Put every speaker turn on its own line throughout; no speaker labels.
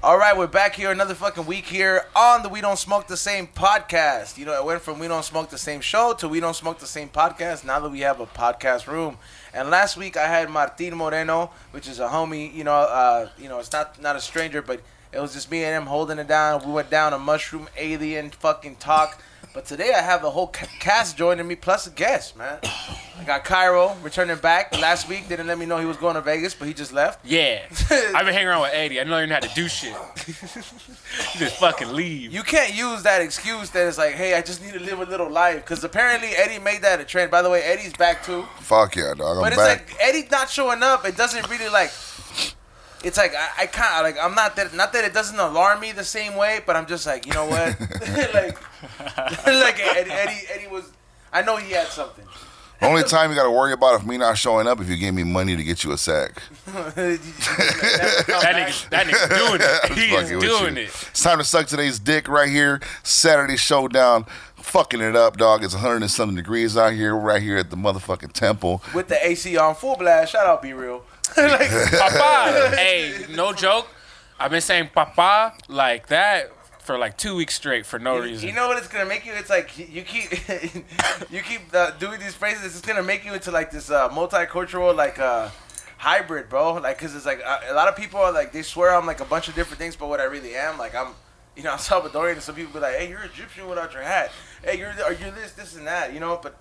All right, we're back here another fucking week here on the We Don't Smoke the Same podcast. You know, it went from We Don't Smoke the Same show to We Don't Smoke the Same podcast. Now that we have a podcast room. And last week I had Martin Moreno, which is a homie. It's not a stranger, but it was just me and him holding it down. We went down a mushroom alien fucking talk. But today I have the whole cast joining me plus a guest, man. I got Cairo returning back. Last week didn't let me know he was going to Vegas, but he just left.
Yeah. I've been hanging around with Eddie. I know you know how to do shit. You just fucking leave.
You can't use that excuse that it's like, hey, I just need to live a little life. Because apparently Eddie made that a trend. By the way, Eddie's back too.
Fuck yeah, dog.
But it's back. Like Eddie not showing up. It doesn't really like... It's like I can't like I'm not that it doesn't alarm me the same way, but I'm just like, you know what, like Eddie was. I know he had something.
Only time you got to worry about if me not showing up if you gave me money to get you a sack.
that nigga's doing it. He is doing it.
It's time to suck today's dick right here. Saturday showdown. Fucking it up, dog. It's 100 and something degrees out here. We're right here at the motherfucking temple.
With the AC on full blast. Shout out, Be Real.
Like, Papa. Hey, no joke. I've been saying Papa like that for like 2 weeks straight for no reason.
You know what it's gonna make you? It's like you keep doing these phrases. It's gonna make you into like this multicultural like hybrid, bro. Like, cause it's like a lot of people are like they swear I'm like a bunch of different things, but what I really am, like I'm Salvadorian, and some people be like, hey, you're Egyptian without your hat. Hey, you're this and that, you know. But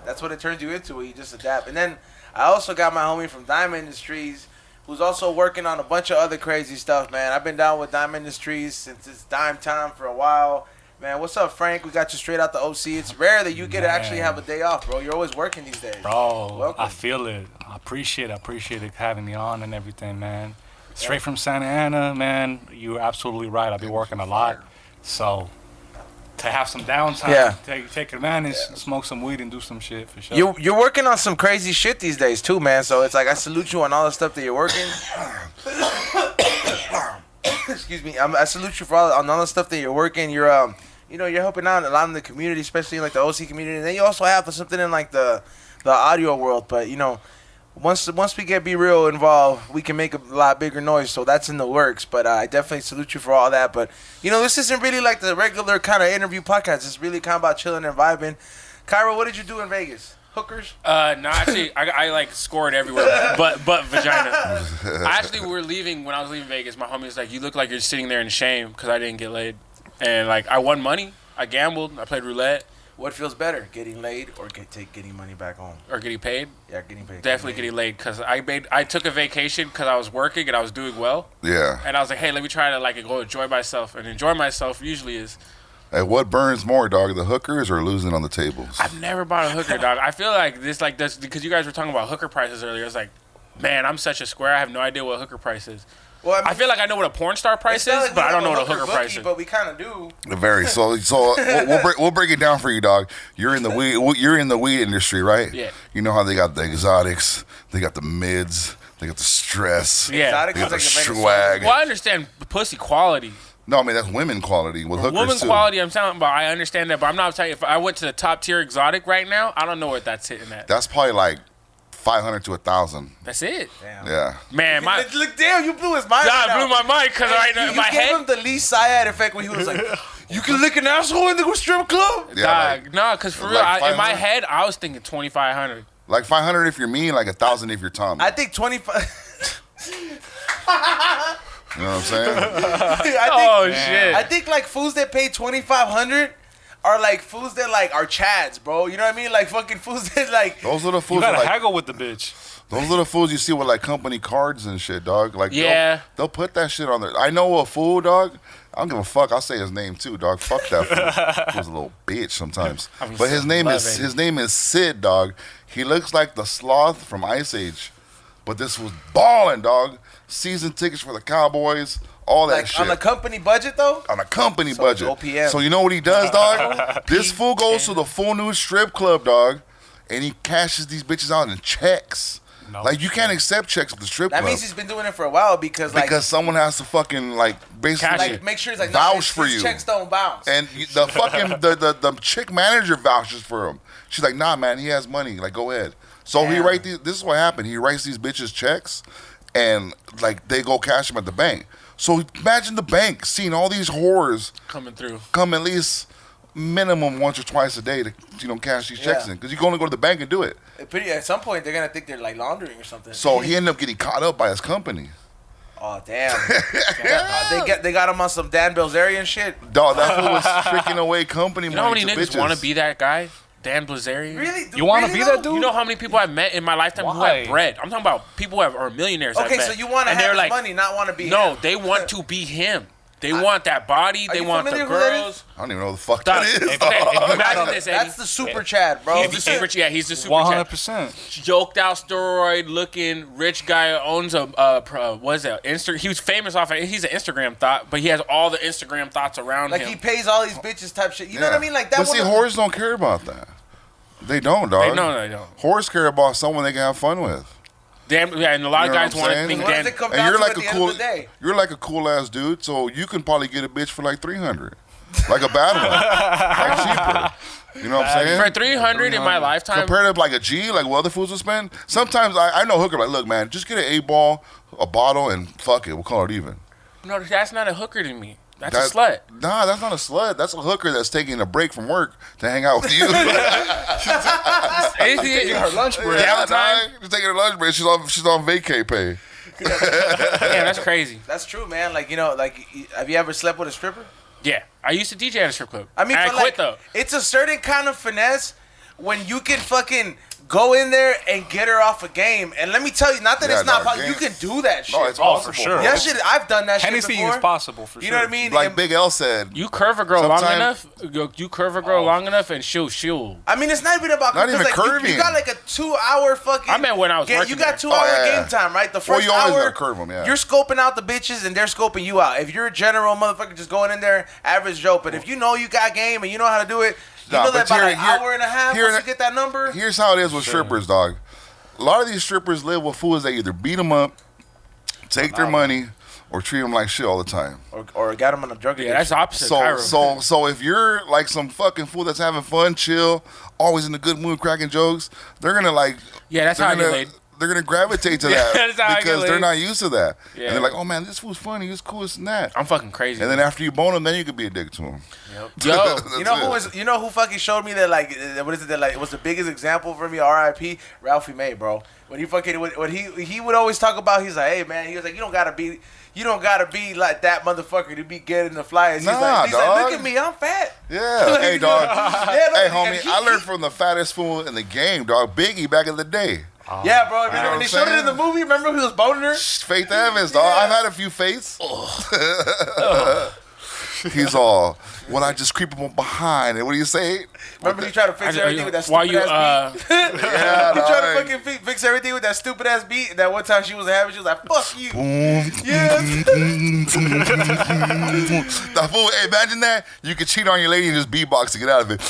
that's what it turns you into. Where you just adapt. And then I also got my homie from Diamond Industries, who's also working on a bunch of other crazy stuff, man. I've been down with Diamond Industries since it's dime time for a while. Man, what's up, Frank? We got you straight out the OC. It's rare that you get to actually have a day off, bro. You're always working these days.
Bro,
welcome.
I feel it. I appreciate it having me on and everything, man. Straight from Santa Ana, man. You're absolutely right. I've been working a lot. So to have some downtime, take advantage, smoke some weed and do some shit for sure.
You're working on some crazy shit these days too, man. So it's like I salute you on all the stuff that you're working. Excuse me. I salute you for on all the stuff that you're working. You're you're helping out a lot in the community, especially in like the OC community. And then you also have something in like the audio world. But once we get Be Real involved, we can make a lot bigger noise. So that's in the works. But I definitely salute you for all that. But, this isn't really like the regular kind of interview podcast. It's really kind of about chilling and vibing. Cairo, what did you do in Vegas? Hookers?
No, actually, I like scored everywhere, but vagina. Actually, when I was leaving Vegas, my homie was like, you look like you're sitting there in shame because I didn't get laid. And, like, I won money. I gambled. I played roulette.
What feels better, getting laid or getting money back home?
Or getting paid?
Yeah, getting paid.
Definitely getting laid because I took a vacation because I was working and I was doing well.
Yeah.
And I was like, hey, let me try to like go enjoy myself. And enjoy myself usually is...
Hey, what burns more, dog, the hookers or losing on the tables?
I've never bought a hooker, dog. I feel like this because you guys were talking about hooker prices earlier. It's like, man, I'm such a square. I have no idea what hooker price is. Well, I feel like I know what a porn star price is, but I don't know what a hooker price is.
But we kind of do.
Very. So we'll break it down for you, dog. You're in the weed industry, right?
Yeah.
You know how they got the exotics, they got the mids, they got the stress,
yeah,
they got the swag.
Well, I understand pussy quality.
No, I mean that's women quality with hookers
women
too.
Quality, I'm talking about. I understand that, but I'm not telling you. If I went to the top tier exotic right now, I don't know what that's hitting at.
That's probably like 500 to 1,000.
That's it.
Damn.
Yeah.
Man,
look, damn, you blew his mind.
I blew my mind because right now in my head.
You gave him the least Syad effect when he was like, "You can lick an asshole in the strip club."
Yeah,
no, because for real, in my head, I was thinking 2,500.
Like 500 if you're me, and like 1,000 if you're Tom.
I think 25.
You know what I'm saying?
Shit.
I think like fools that pay 2,500 are like fools that like are chads, bro. You know what I mean? Like fucking fools that like.
Those are the fools.
You gotta
that, like,
haggle with the bitch.
Those are the fools you see with like company cards and shit, dog. Like they'll put that shit on there. I know a fool, dog. I don't give a fuck. I'll say his name too, dog. Fuck that fool. He was a little bitch sometimes. But his name is Sid, dog. He looks like the sloth from Ice Age. But this was balling, dog. Season tickets for the Cowboys, all that shit.
On a company budget, though?
On a company budget.
OPM.
So you know what he does, dog? This fool goes to the full new strip club, dog, and he cashes these bitches out in checks. No, like, you can't accept checks at the strip club.
That means he's been doing it for a while because
someone has to fucking, like, basically
like, make sure it's like,
vouch for you.
Checks don't bounce.
And the fucking, the chick manager vouches for him. She's like, nah, man, he has money. Like, go ahead. So this is what happened. He writes these bitches checks, and, like, they go cash them at the bank. So imagine the bank seeing all these whores
coming through.
Come at least minimum once or twice a day to cash these checks in, because you can only go to the bank and do it.
At some point, they're gonna think they're like laundering or something.
So he ended up getting caught up by his company.
Oh damn! They got him on some Dan Bilzerian shit.
Dog, that fool was tricking away company.
You know how many niggas want to be that guy? Dan Bilzerian.
Really?
You want to be that dude?
You know how many people I've met in my lifetime who have bread? I'm talking about people who are millionaires.
Okay, so you want to have his money, not want to be him.
No, they want to be him. They want that body. They want the girls.
I don't even know who the fuck that is.
Okay, imagine this, Eddie.
That's the super Chad, bro.
He's the super Chad.
100%.
Joked out, steroid looking, rich guy owns a what is that? He was famous off. He's an Instagram thought, but he has all the Instagram thoughts around him.
Like he pays all these bitches type shit. You know what I mean? Like that.
But see, whores don't care about that. They don't, dog.
No, they don't.
Whores care about someone they can have fun with.
Damn, yeah, and a lot of guys want to think Dan.
And you're like a cool ass dude, so you can probably get a bitch for like $300, like a bad one, like cheaper. You know what I'm saying?
For $300 in my lifetime,
compared to like a G, like what other fools will spend. Sometimes I know hooker like, look, man, just get an 8-ball, a bottle, and fuck it, we'll call it even.
No, that's not a hooker to me. That's a slut.
Nah, that's not a slut. That's a hooker that's taking a break from work to hang out with you.
Taking her lunch break.
She's taking her lunch break. She's on vacay pay.
Yeah, that's crazy.
That's true, man. Like, you know, like, have you ever slept with a stripper?
Yeah, I used to DJ at a strip club.
I mean,
I
but
quit
like,
though.
It's a certain kind of finesse when you can fucking go in there and get her off a game. And let me tell you, not that it's not possible. You can do that shit.
No, it's possible.
For sure.
Yeah, shit, I've done that
Hennessy
shit before.
is possible, for sure.
You know what I mean?
Like Big L said.
You curve a girl long enough, and she'll.
I mean, it's not even about
not even
like,
curving.
You got like a 2-hour fucking.
I meant when I was working.
You got 2-hour game time, right? The first
you always
hour,
gotta curve them, yeah.
You're scoping out the bitches and they're scoping you out. If you're a general motherfucker just going in there, average Joe. But if you know you got game and you know how to do it, you know that about an hour and a half once you get that number.
Here's how it is with strippers, dog. A lot of these strippers live with fools that either beat them up, take their money, or treat them like shit all the time.
Or got them on a drug addiction.
Yeah, that's opposite.
So if you're like some fucking fool that's having fun, chill, always in a good mood, cracking jokes, they're gonna like.
Yeah, that's how I get laid.
They're gonna gravitate to that because they're not used to that.
Yeah.
And they're like, oh man, this fool's funny, he's cool, this and that.
I'm fucking crazy.
And then after you bone him, then you could be a dick to him.
Yep. Yo,
you know who fucking showed me that, like, what is it that, like, it was the biggest example for me? R.I.P. Ralphie May, bro. When he fucking when he would always talk about, he's like, hey man, he was like, you don't gotta be like that motherfucker to be getting the flyers. He's like, look at me, I'm fat.
Yeah, hey dog. Hey homie,
he,
I learned from the fattest fool in the game, dog. Biggie back in the day.
Yeah, bro. When they showed it in the movie, remember he was boning her?
Faith Evans, dog. I've had a few faiths. He's all, well, I just creep him behind. And what do you say?
Remember he tried to fix everything with that stupid ass beat?
Yeah,
he tried to fucking fix everything with that stupid ass beat. And that one time she was having, she was like, fuck you. Yeah.
That fool, hey, imagine that. You could cheat on your lady and just beatbox to get out of it.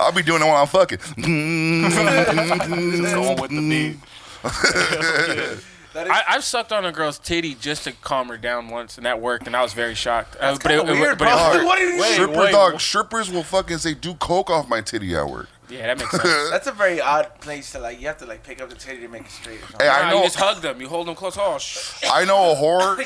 I'll be doing it while I'm fucking.
Going with the beat.
I've sucked on a girl's titty just to calm her down once, and that worked, and I was very shocked.
That's weird, bro. What do you
mean? Strippers will fucking say, do coke off my titty at work.
Yeah, that makes sense.
That's a very odd place to, like, you have to, like, pick up the titty to make it straight or something.
Hey, I know. You just hug them. You hold them close. Oh,
I know a whore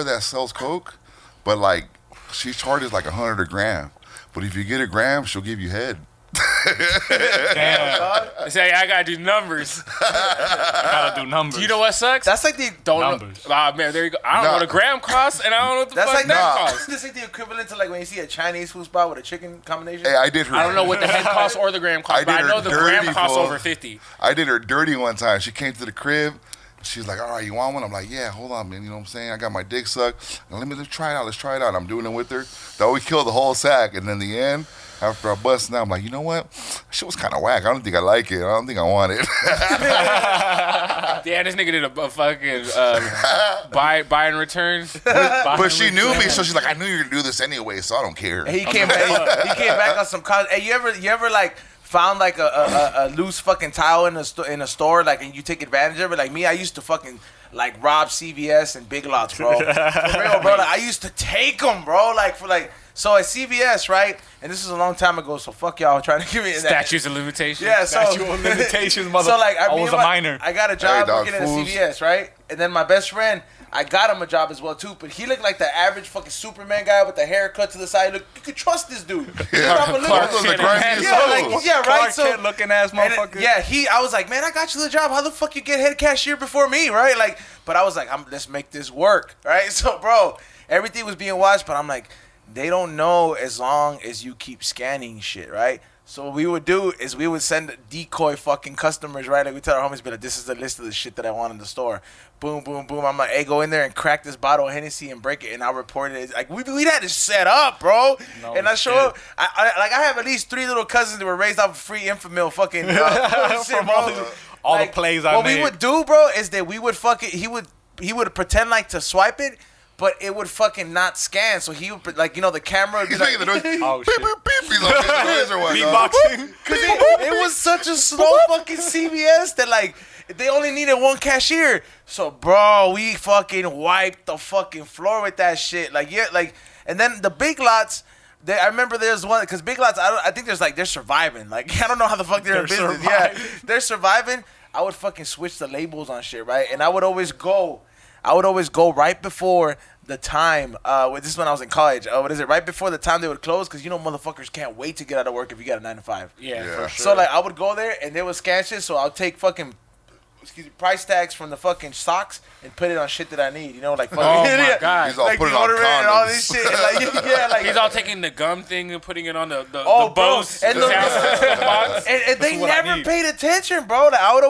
that sells coke, but, like, she charges, like, $100 a gram. But if you get a gram, she'll give you head.
Damn. I say I gotta do numbers.
Gotta do numbers.
Do you know what sucks?
That's like the
numbers. Man, there you go. I don't know what a gram costs, and I don't know what the fuck that costs.
That's like the equivalent to like when you see a Chinese food spot with a chicken combination.
Hey, I don't
know what the head costs or the gram costs, but I know the gram costs over 50.
I did her dirty one time. She came to the crib. She's like, all right, you want one? I'm like, yeah, hold on, man. You know what I'm saying? I got my dick sucked. Now, let's try it out. Let's try it out. I'm doing it with her. Though we killed the whole sack. And then the end, after I busted out, I'm like, you know what? Shit was kind of whack. I don't think I like it. I don't think I want it.
Yeah, this nigga did a fucking buy and return.
But she knew me, so she's like, I knew you were going to do this anyway, so I don't care.
He came back on some college. Hey, you ever like found like a loose fucking towel in a store, like, and you take advantage of it? Like me, I used to fucking like rob CVS and Big Lots, bro. For real, bro. Like, I used to take them, bro. Like for like So at CVS, right? And this is a long time ago, so fuck y'all trying to give me
Statutes of limitations.
Yeah, so
Statute of limitations, mother.
so like
I was a minor.
I got a job
Hey, dog,
working at
fools.
CVS, right? And then my best friend, I got him a job as well too, but he looked like the average fucking Superman guy with the haircut to the side. Look, you could trust this dude.
Yeah.
Clark
Those are the
Kent.
craziest
Yeah,
fools.
like, yeah, right.
Clark
So
Kent looking ass
and
motherfucker.
I was like, man, I got you the job. How the fuck you get head cashier before me, right? Like, but I was like, let's make this work, right? So, bro, everything was being watched, but I'm like, they don't know as long as you keep scanning shit, right? So what we would do is we would send decoy fucking customers, right? Like we tell our homies, be like, this is the list of the shit that I want in the store. Boom, boom, boom. I'm like, hey, go in there and crack this bottle of Hennessy and break it, and I'll report it. Like we had it set up, bro.
No
and I show
shit.
up. I have at least 3 little cousins that were raised off of free Infamil fucking shit,
From
bro.
all the plays I
What
made.
we would do, bro, is that we would fucking he would pretend like to swipe it, but it would fucking not scan. So he would like the camera would be
He's
like,
making the noise.
Oh,
Beep,
shit.
beep, beep. He's like making the noise or what, dog?
Beatboxing.
Cause it was such a slow fucking CVS that like they only needed one cashier. So bro, we fucking wiped the fucking floor with that shit. Like and then the Big Lots. I remember there's one because Big Lots. I think they're surviving. Like I don't know how the fuck they're in business. Yeah, they're surviving. I would fucking switch the labels on shit, right? And I would always go right before the time. This is when I was in college. What is it? Right before the time they would close, because motherfuckers can't wait to get out of work if you got a 9 to 5.
Yeah,
Yeah.
for sure.
So like I would go there and they would scan shit. So I'll take fucking price tags from the fucking socks and put it on shit that I need. Like fucking
Oh my God.
He's all
like
putting on
deodorant and all
condoms.
this shit. Like yeah, like
He's all taking the gum thing and putting it on the
bro,
bows.
and
box.
and they
what I
never
need.
paid attention, bro. Like I would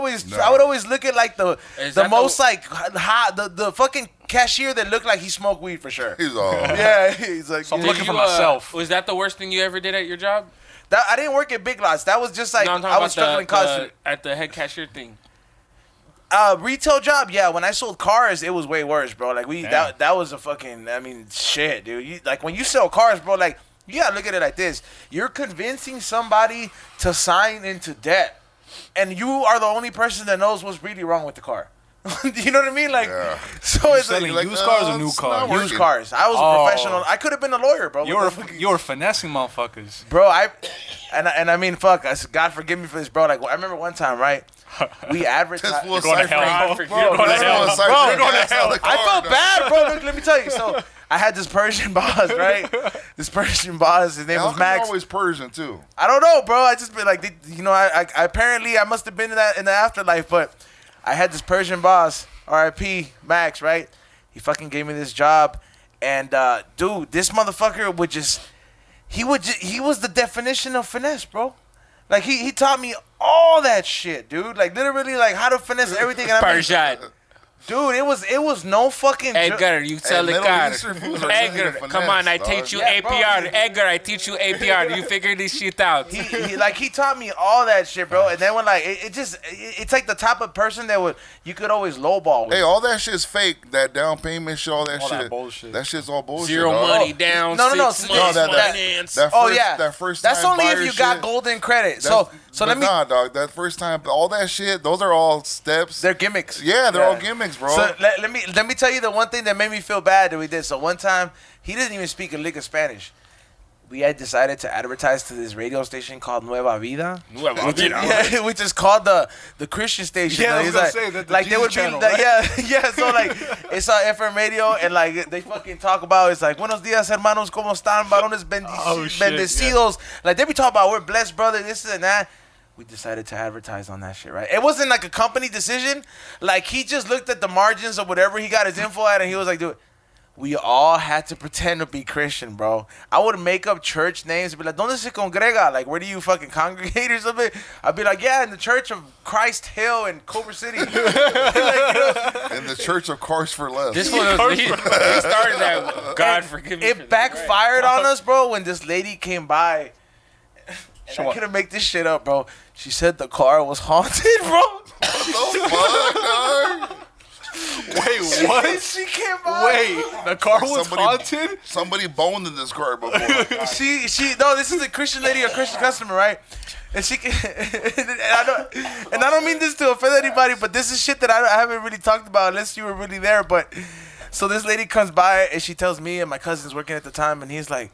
always look at like the
Is that
most like hot the fucking cashier that looked like he smoked weed for sure.
He's all.
Yeah, he's like
So I'm
yeah.
looking for myself.
Was that the worst thing you ever did at your job?
I didn't work at Big Lots. That was just like
No, I'm talking
I was
about
struggling in college.
at the head cashier thing.
Retail job, yeah. When I sold cars, it was way worse, bro. Like
Damn.
that was a fucking. I mean, shit, dude. Like when you sell cars, bro. Like you gotta look at it like this: you're convincing somebody to sign into debt, and you are the only person that knows what's really wrong with the car. You know what I mean? Like,
Yeah.
so it's
selling
like
used cars or new
it's
cars?
not
used
working.
cars. I was a
Oh.
professional. I could have been a lawyer, bro.
You were finessing motherfuckers.
Bro, I mean, fuck. God forgive me for this, bro. Like I remember one time, right? We
This
advertised.
fool
going to
ciphering.
hell.
Bro,
You're going to
This
hell.
fool ciphering
Bro,
gas out of the
I
car,
felt
dog.
bad, bro. Look, let me tell you. So I had this Persian boss, right? This Persian boss. His name
How
was
come you're
Max.
always Persian too?
I don't know, bro. I just been like, I apparently I must have been in the afterlife, but I had this Persian boss, R.I.P. Max, right? He fucking gave me this job, and dude, this motherfucker would just, he was the definition of finesse, bro. Like he taught me all that shit, dude. Like literally, like how to finesse everything. And I mean,
Persian.
dude, it was no fucking.
Edgar, you sell the
Middle
car.
Eastern fools are
Edgar,
finesse,
come on, I
dog.
teach you
Yeah, bro.
APR. Edgar, I teach you APR. You figure this shit out.
He taught me all that shit, bro. And then when like it's like the type of person that you could always lowball with.
Hey, all that shit's fake. That down payment shit, all that
All
shit.
that bullshit.
That shit's all bullshit.
Zero
dog.
money down.
No, no,
6
no,
months
that-
finance.
That
Oh
first,
yeah,
that first
that's
time
only if
buyer
you got
shit,
golden credit.
that's-
So
but
let me.
nah, dog. That first time, all that shit. Those are all steps.
They're gimmicks.
Yeah, they're all gimmicks, bro.
So let me tell you the one thing that made me feel bad that we did. So one time he didn't even speak a lick of Spanish. We had decided to advertise to this radio station called Nueva Vida. Yeah, which is called the Christian station.
Yeah, I was
He's
gonna
like,
say, the
like they
Jesus
would
channel,
be,
right?
yeah. So like it's on FM radio, and like they fucking talk about it's like Buenos dias, hermanos, cómo están, varones
Oh, shit,
bendecidos. Like they be talking about we're blessed, brother, this and that. We decided to advertise on that shit, right? It wasn't like a company decision. Like he just looked at the margins of whatever he got his info at, and he was like, dude. We all had to pretend to be Christian, bro. I would make up church names and be like, ¿Dónde se congrega? Like, where do you fucking congregate or something? I'd be like, yeah, in the Church of Christ Hill in Culver City. Like,
In the Church of Cars for Less.
This one was, he started that. God forgive me. for
it
this,
backfired on us, bro, when this lady came by. And
Show
I
up.
couldn't make this shit up, bro. She said the car was haunted, bro.
What the fuck, dog?
Wait, what?
She came by.
Wait, the car was haunted?
Somebody boned in this car before.
She no, this is a Christian lady, a Christian customer, right? And she and I don't mean this to offend anybody, but this is shit that I haven't really talked about unless you were really there. But so this lady comes by and she tells me and my cousin's working at the time, and he's like,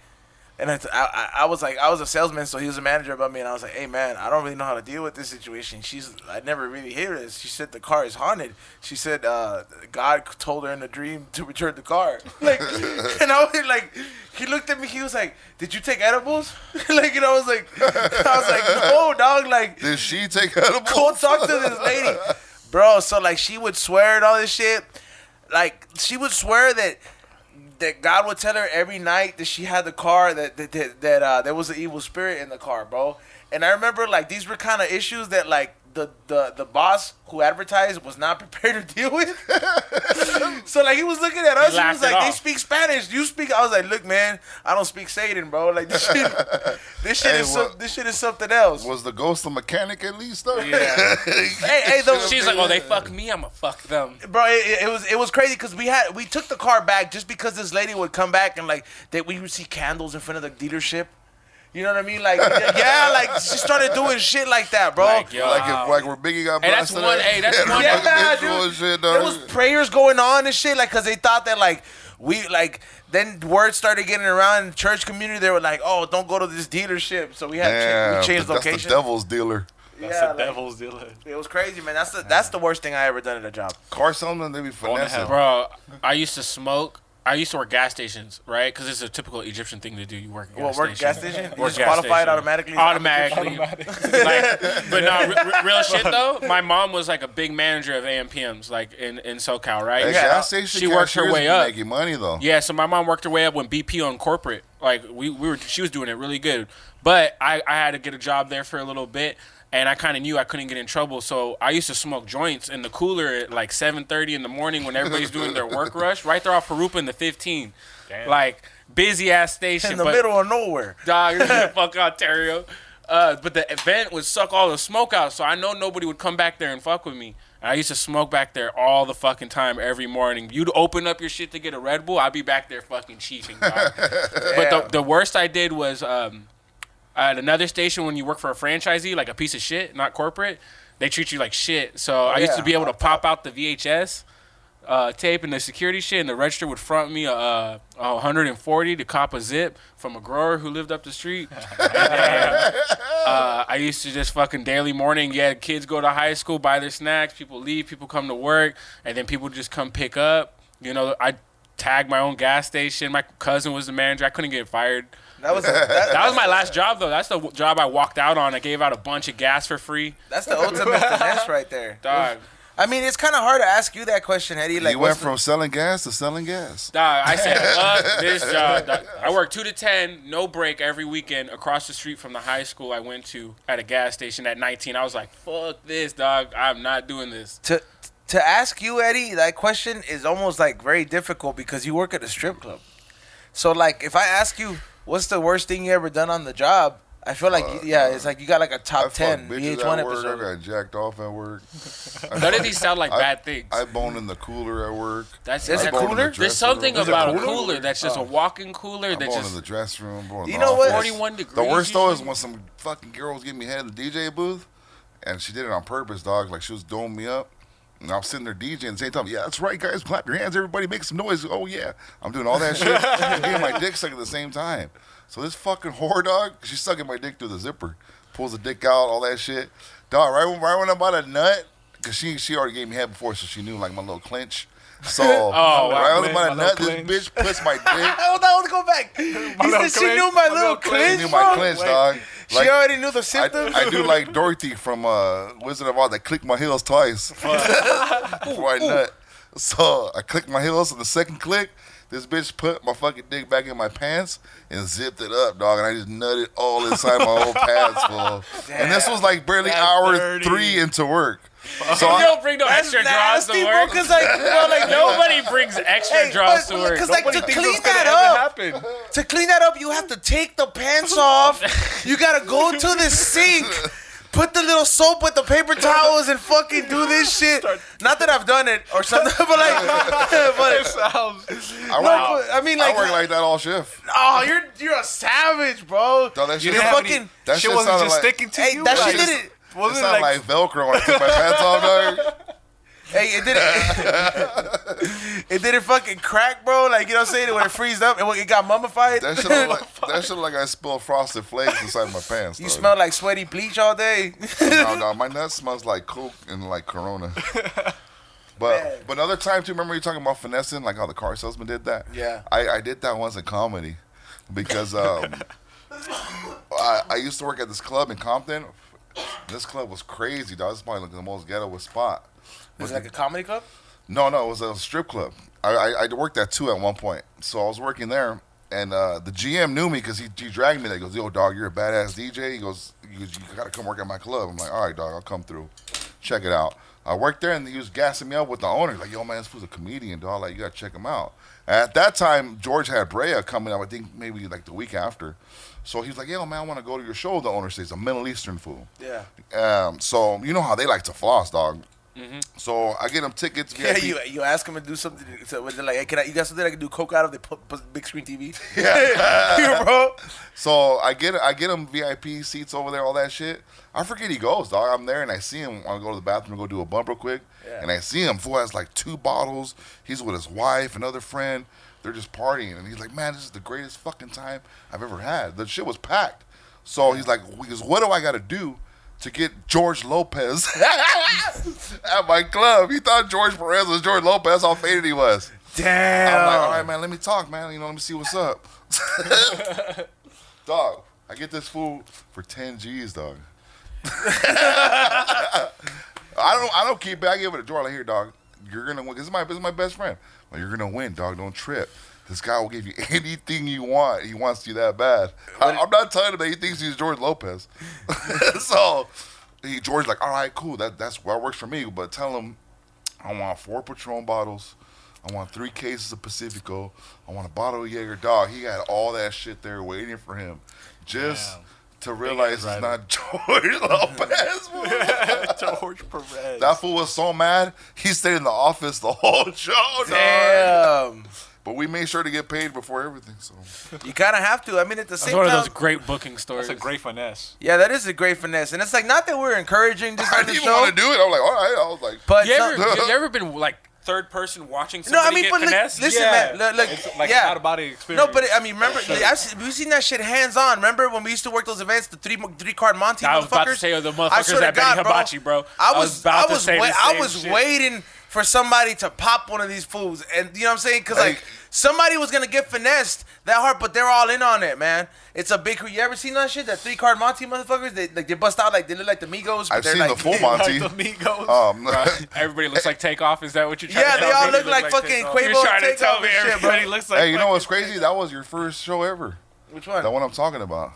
And I was like, I was a salesman, so he was a manager above me, and I was like, hey man, I don't really know how to deal with this situation. I never really hear this. She said the car is haunted. She said God told her in a dream to return the car. Like, and I was like, he looked at me, he was like, did you take edibles? Like, and I was like, no, dog. Like,
did she take edibles?
Go talk to this lady, bro. So like, she would swear and all this shit. Like, she would swear that God would tell her every night that she had the car that there was an evil spirit in the car, bro. And I remember like these were kind of issues that like the boss who advertised was not prepared to deal with. So like he was looking at us, he was like, they speak Spanish, you speak. I was like, look man, I don't speak Satan, bro. Like this shit is something else.
Was the ghost a mechanic at least though?
Yeah. hey, she's like, oh, they fuck me, I'ma fuck them,
bro. It was crazy because we took the car back just because this lady would come back and like we would see candles in front of the dealership. You know what I mean? Like, yeah, like she started doing shit like that, bro.
Like, like we're Biggie got blasted.
That's one.
Yeah, dude.
Shit,
there was prayers going on and shit, like, cause they thought that then word started getting around in the church community. They were like, oh, don't go to this dealership. So we changed location.
That's the devil's dealer.
That's the devil's dealer.
It was crazy, man. That's the worst thing I ever done at a job.
Car salesman, they be finessing.
Bro, I used to smoke. I used to work gas stations, right? Because it's a typical Egyptian thing to do. You work at gas station.
You just qualified automatically?
Automatically. But no, real shit, though. My mom was like a big manager of AMPMs, like in SoCal, right?
Gas station
she worked her way up.
Making money, though.
Yeah, so my mom worked her way up when BP owned corporate. Like, she was doing it really good. But I had to get a job there for a little bit. And I kind of knew I couldn't get in trouble, so I used to smoke joints in the cooler at like 7:30 in the morning when everybody's doing their work rush, right there off Harupa in the 15.
Damn.
Like, busy-ass station.
In the middle of nowhere.
Dog, fuck Ontario. But the event would suck all the smoke out, so I know nobody would come back there and fuck with me. And I used to smoke back there all the fucking time, every morning. You'd open up your shit to get a Red Bull, I'd be back there fucking chiefing, dog. But the worst I did was... at another station, when you work for a franchisee, like a piece of shit, not corporate, they treat you like shit. So I used to be able to pop out the VHS tape and the security shit, and the register would front me a 140 to cop a zip from a grower who lived up the street. And then, I used to just fucking daily morning, kids go to high school, buy their snacks, people leave, people come to work, and then people just come pick up. You know, I tagged my own gas station. My cousin was the manager. I couldn't get fired. That was my last job, though. That's the job I walked out on. I gave out a bunch of gas for free.
That's the ultimate finesse right there.
Dog.
I mean, it's kind of hard to ask you that question, Eddie. Like,
you went from selling gas to selling gas.
Dog, I said, fuck this job. Dog. I worked 2 to 10, no break every weekend across the street from the high school I went to at a gas station at 19. I was like, fuck this, dog. I'm not doing this.
To ask you, Eddie, that question is almost like very difficult because you work at a strip club. So, like, if I ask you, what's the worst thing you ever done on the job? I feel like, it's like you got like a top 10 VH1 episode.
I got jacked off at work.
None of these sound like bad things.
I boned in the cooler at work.
There's a cooler? There's something about a cooler that's just a walk-in cooler.
I boned in the dressing room.
You know what?
41 degrees.
The worst though is when some fucking girl was giving me head in the DJ booth, and she did it on purpose, dog. Like she was doming me up. And I'm sitting there DJing at the same time. Yeah, that's right, guys. Clap your hands. Everybody make some noise. Oh, yeah. I'm doing all that shit. And getting my dick sucked at the same time. So this fucking whore, dog, she's sucking my dick through the zipper. Pulls the dick out, all that shit. Dog, right when I'm about a nut, because she already gave me head before, so she knew, like, my little clinch. So, right when I'm about a nut, this bitch puts my dick.
Hold on, let's go back. He said she knew my little clinch,
She knew my clinch, dog.
Like, she already knew the symptoms?
I do like Dorothy from Wizard of Oz. I click my heels twice before I nut. So I clicked my heels, and the second click, this bitch put my fucking dick back in my pants and zipped it up, dog. And I just nutted all inside my whole pants, full. And this was like barely hour 3 into work.
So you don't bring no extra draws to work.
Because like
nobody brings extra draws to work.
Because like to clean that up, you have to take the pants off. You gotta go to the sink, put the little soap with the paper towels, and fucking do this shit. Not that I've done it or something, but like,
I work like that all shift.
Oh, you're a savage, bro.
No, that shit
that shit wasn't just sticking to you.
That shit didn't.
It sounded like Velcro when I took my pants off, dog.
Hey, it didn't fucking crack, bro. Like, you know what I'm saying? When it freezed up, it got mummified.
That shit looked That shit like I spilled Frosted Flakes inside my pants.
You smell like sweaty bleach all day.
No, my nut smells like Coke and like Corona. But another time too, remember you talking about finessing, like how the car salesman did that?
Yeah.
I did that once in comedy because I used to work at this club in Compton. This club was crazy, dog. This is probably like the most ghetto spot.
Was it like a comedy club?
No, it was a strip club. I worked at 2 at one point. So I was working there, and the GM knew me because he dragged me there. He goes, yo, dog, you're a badass DJ. He goes, you got to come work at my club. I'm like, all right, dog, I'll come through. Check it out. I worked there, and he was gassing me up with the owner. Like, yo, man, this was a comedian, dog. Like, you got to check him out. At that time, George had Brea coming up, I think maybe like the week after. So he was like, yo, man, I want to go to your show. The owner says, a Middle Eastern fool.
Yeah.
So you know how they like to floss, dog.
Mm-hmm.
So I get them tickets.
Yeah,
VIP.
you ask them to do something. So was it like, hey, you got something I can do coke out of? They put big screen TV.
Yeah,
bro.
So I get him VIP seats over there, all that shit. I forget he goes, dog. I'm there and I see him. I go to the bathroom and go do a bump real quick. Yeah. And I see him. Fool has like 2 bottles. He's with his wife, another friend. They're just partying, and he's like, man, this is the greatest fucking time I've ever had. The shit was packed. So he goes, what do I got to do to get George Lopez at my club? He thought George Perez was George Lopez. How faded he was.
Damn.
I'm like, all right, man, let me talk, man. You know, let me see what's up. Dog, I get this fool for 10 G's, dog. I don't keep it. I give it to George. Like, here, dog, you're gonna win. This is my best friend. Well, you're gonna win, dog. Don't trip. This guy will give you anything you want. He wants you that bad. I'm not telling him that he thinks he's George Lopez. So George's like, all right, cool. That's what works for me. But tell him I want 4 Patron bottles. I want 3 cases of Pacifico. I want a bottle of Jaeger. Dog, he had all that shit there waiting for him. Just to realize it's not George Lopez.
George Perez.
That fool was so mad, he stayed in the office the whole show.
Damn.
Dog. But we made sure to get paid before everything. So
you kind of have to. I mean, at the same
time. That's one of those great booking stories.
That's a great finesse.
Yeah, that is a great finesse. And it's like, not that we're encouraging this on the show.
I didn't want to do it. I was like, all right. I was like,
but you ever been like third person watching somebody get finesse?
Listen, man. Look,
it's like out of body experience.
No, but I mean, remember, we've seen that shit hands on. Remember when we used to work those events, the 3-card Monty motherfuckers?
I was about to say the motherfuckers at Benny Hibachi, bro.
I was waiting for somebody to pop one of these fools, and you know what I'm saying? Because like somebody was gonna get finessed that hard, but they're all in on it, man. It's a big. You ever seen that shit? That 3-card Monty motherfuckers? They bust out like they look like the Migos. But
I've seen the full Monty.
Like the Migos.
Everybody looks like Takeoff. Is that what you're trying to tell me?
Yeah, they all look like fucking Quavo.
You're trying to tell me everybody looks like.
Hey, you know what's crazy? That was your first show ever.
Which one?
That one I'm talking about.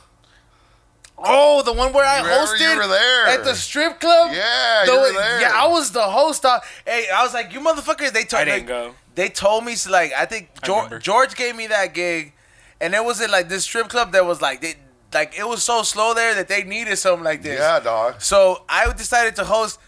Oh, the one where I hosted
you were there.
at the strip club?
Yeah, you were there.
Yeah, I was the host. Hey, I was like, you motherfuckers,
I didn't go.
They told me, so like, I think George gave me that gig, and it was at like this strip club that was like, it was so slow there that they needed something like this.
Yeah, dog.
So I decided to host.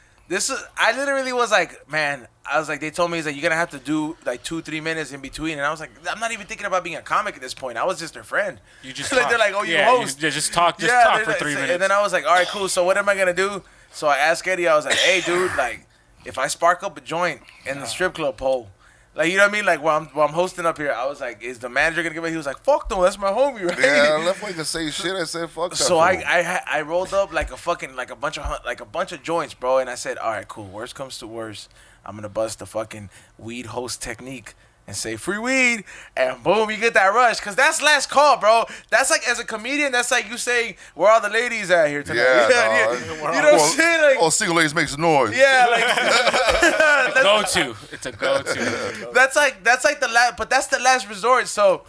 I literally was like, man, I was like, they told me, he's like, you're going to have to do like 2-3 minutes in between. And I was like, I'm not even thinking about being a comic at this point. I was just their friend.
You just
like, they're like, oh, you host.
Just talk for 3 minutes.
And then I was like, all right, cool. So what am I going to do? So I asked Eddie, I was like, hey, dude, like, if I spark up a joint in the strip club pole, like, you know what I mean? Like, while I'm hosting up here, I was like, is the manager going to give it? He was like, fuck no, that's my homie, right?
Yeah, I left like to say shit. I said, fuck that.
So I rolled up like a bunch of joints, bro, and I said, all right, cool. Worst comes to worst, I'm going to bust the fucking weed host technique and say free weed, and boom, you get that rush. Because that's last call, bro. That's like, as a comedian, that's like you saying, where are the ladies at here tonight?
Yeah.
You know what I'm saying? Like,
all single ladies makes noise.
Yeah, like
it's a go-to.
That's like the last, but that's the last resort. So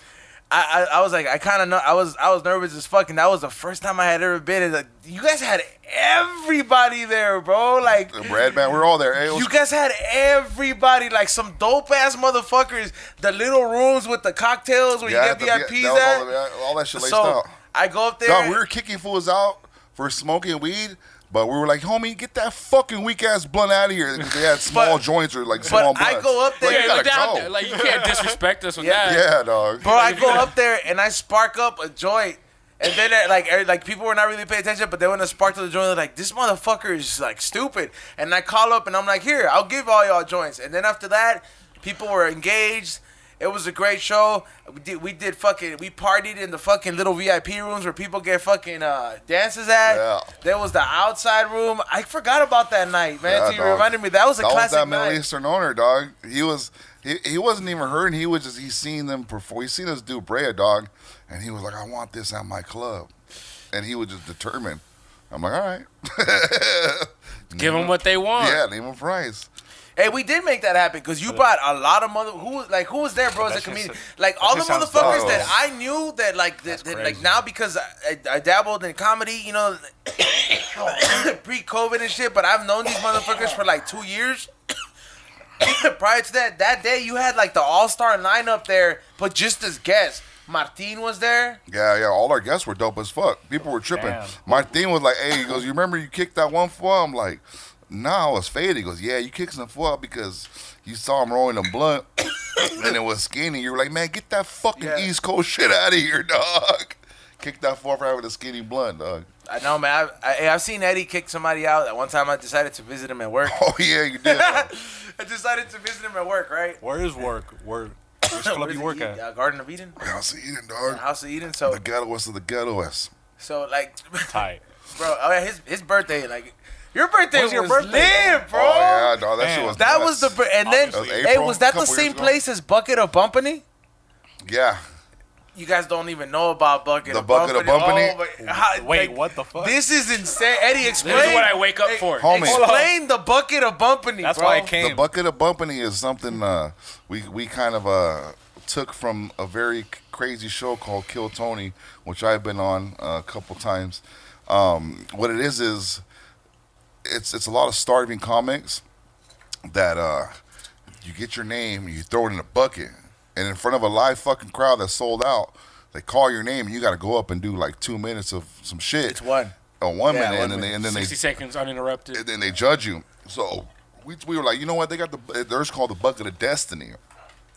I was like, I kind of know, I was nervous as fuck, and that was the first time I had ever been. And like, you guys had everybody there, bro. Like,
Brad, man, we're all there. Hey,
you guys had everybody, like some dope ass motherfuckers. The little rooms with the cocktails where you get VIPs at.
All that shit laced out.
I go up there.
Dog, we were kicking fools out for smoking weed. But we were like, homie, get that fucking weak ass blunt out of here. Because they had small joints or like small blunts.
But I go up there.
Like, you can't disrespect us with that.
Yeah, dog.
Bro, I go up there and I spark up a joint. And then like people were not really paying attention. But then when I sparked up the joint, they're like, this motherfucker is like stupid. And I call up and I'm like, here, I'll give all y'all joints. And then after that, people were engaged. It was a great show. We partied in the fucking little VIP rooms where people get fucking dances at.
Yeah.
There was the outside room. I forgot about that night, man.
Yeah,
So you reminded me. That was a classic
that
night.
Middle Eastern owner, dog. He wasn't even hurting. He seen them perform. He seen us do Brea, dog, and he was like, I want this at my club, and he was just determined. I'm like, all right.
Give them what they want.
Yeah, name a price.
Hey, we did make that happen because you brought a lot of who was there, bro, as a comedian? Like all the motherfuckers that I knew that like now because I dabbled in comedy, you know, pre-COVID and shit. But I've known these motherfuckers for like 2 years. Prior to that day you had like the all-star lineup there, but just as guests. Martin was there.
Yeah. All our guests were dope as fuck. People were tripping.
Damn.
Martin was like, hey, he goes, you remember you kicked that one fool? I'm like, nah, I was faded. He goes, yeah, you kicked some fool because you saw him rolling a blunt and it was skinny. You were like, man, get that fucking East Coast shit out of here, dog. Kick that fool for having a skinny blunt, dog.
I know, man. I've seen Eddie kick somebody out. At one time, I decided to visit him at work.
Oh, yeah, you did.
I decided to visit him at work, right?
Where is work? Which club you work at?
Garden of Eden.
House of Eden, dog.
House of Eden. So
the ghettoest of the ghettoest.
So like,
Tight.
bro. Oh yeah, his birthday. Like, your birthday was
your birthday,
lit, bro.
Oh yeah, dog. That shit was
That
nuts.
was and then hey, was that the same place as Bucket of Bumpany?
Yeah.
You guys don't even know about Bucket of
Bucket of Bumpany?
Oh,
Wait,
like,
what the fuck?
This is insane. Eddie, explain.
This is what I wake up for.
Homie.
Explain the Bucket of Bumpany,
That's
bro.
why I came.
The Bucket of Bumpany is something we kind of took from a very crazy show called Kill Tony, which I've been on a couple times. What it is it's a lot of starving comics that you get your name, you throw it in a bucket, and in front of a live fucking crowd that's sold out, they call your name and you got to go up and do like 2 minutes of some shit.
It's one.
One minute, and then
60 seconds uninterrupted.
And then they judge you. So we were like, you know what? They got theirs called the Bucket of Destiny.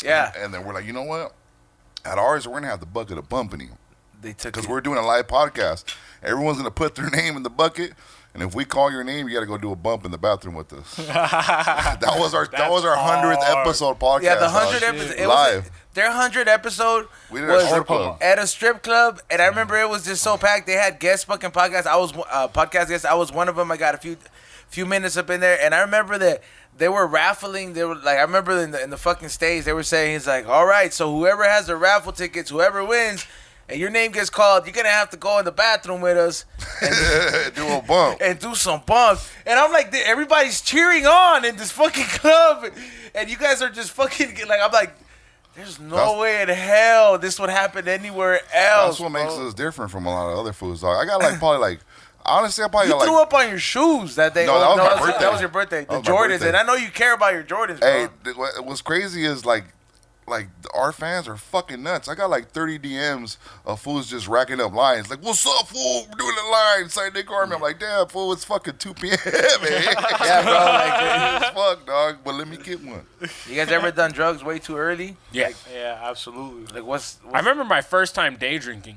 Yeah.
And then we're like, you know what? At ours, we're gonna have the Bucket of Bumpany.
They took
Because we're doing a live podcast. Everyone's gonna put their name in the bucket, and if we call your name, you gotta go do a bump in the bathroom with us. that was our 100th episode podcast.
Yeah, the 100th episode. It was their 100th episode
we did a strip club.
At a strip club, and I remember it was just so packed. They had guest fucking podcasts. I was podcast guest. I was one of them. I got a few minutes up in there, and I remember that they were raffling. They were like, I remember in the fucking stage, they were saying, he's like, all right, so whoever has the raffle tickets, whoever wins, and your name gets called, you're gonna have to go in the bathroom with us
and do a bump
and do some bumps. And I'm like, everybody's cheering on in this fucking club, and you guys are just fucking like, I'm like, there's no way in hell this would happen anywhere else.
That's what makes us different from a lot of other foods, dog. I got like probably like. Honestly, I probably
you threw up on your shoes that day.
No, that was my birthday.
That was your birthday. The Jordans, and I know you care about your Jordans, bro.
Hey, what's crazy is like our fans are fucking nuts. I got like 30 DMs of fools just racking up lines. Like, what's up, fool? We're doing a line. Sidedick Army. I'm like, damn, fool, it's fucking 2 p.m., man.
Yeah, bro. Like,
fuck, dog. But let me get one.
You guys ever done drugs way too early?
Yeah.
Yeah, absolutely.
Like, what's
I remember my first time day drinking.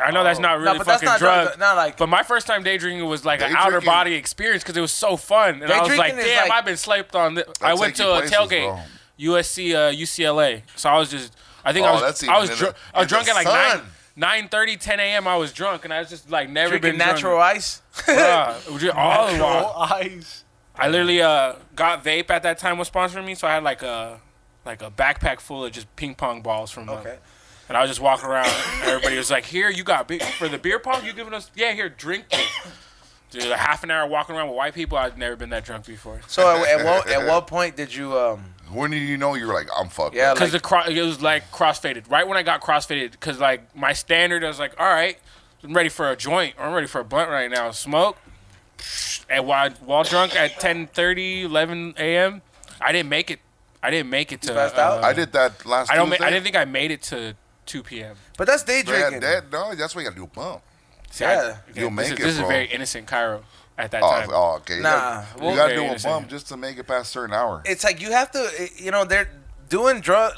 I know that's not really
but
fucking
that's
drugs.
Not like.
But my first time day drinking was like an
Day
outer
drinking-
body experience because it was so fun. And
Day
I was like,
drinking is
damn,
like-
I've been slept on. I went
take
to
you
a
places,
tailgate,
bro.
USC, UCLA. So I was just, I think
Oh,
I
that's
was, I was,
even in
I was
the
drunk at like
sun.
9:30, 10 a.m. I was drunk, and I was just like never
drinking
been
natural
drunk.
ice.
Bruh, it was just all the while.
Eyes.
I literally got vape at that time was sponsoring me, so I had like a backpack full of just ping pong balls from them.
Okay.
And I was just walking around. Everybody was like, "Here, you got for the beer pong. You giving us? Yeah, here, drink this." Dude, a half an hour walking around with white people. I've never been that drunk before.
So at what point did you
When did you know you were like, I'm fucked?
Yeah,
up?
Because it was like crossfaded. Right when I got crossfaded, because like my standard, I was like, all right, I'm ready for a joint or I'm ready for a blunt right now. Smoke. And while drunk at 10:30, 11 a.m., I didn't make it. To.
passed out?
I did that last
I
Tuesday.
didn't think I made it to 2 p.m.
But that's day
Yeah,
drinking.
no, that's why you gotta do a bump.
See,
Yeah.
You'll make
this is
bro.
a very innocent Cairo at that time.
Oh, okay.
Nah,
You gotta
very
do a
innocent.
bump just to make it past a certain hour.
It's like you have to, doing drugs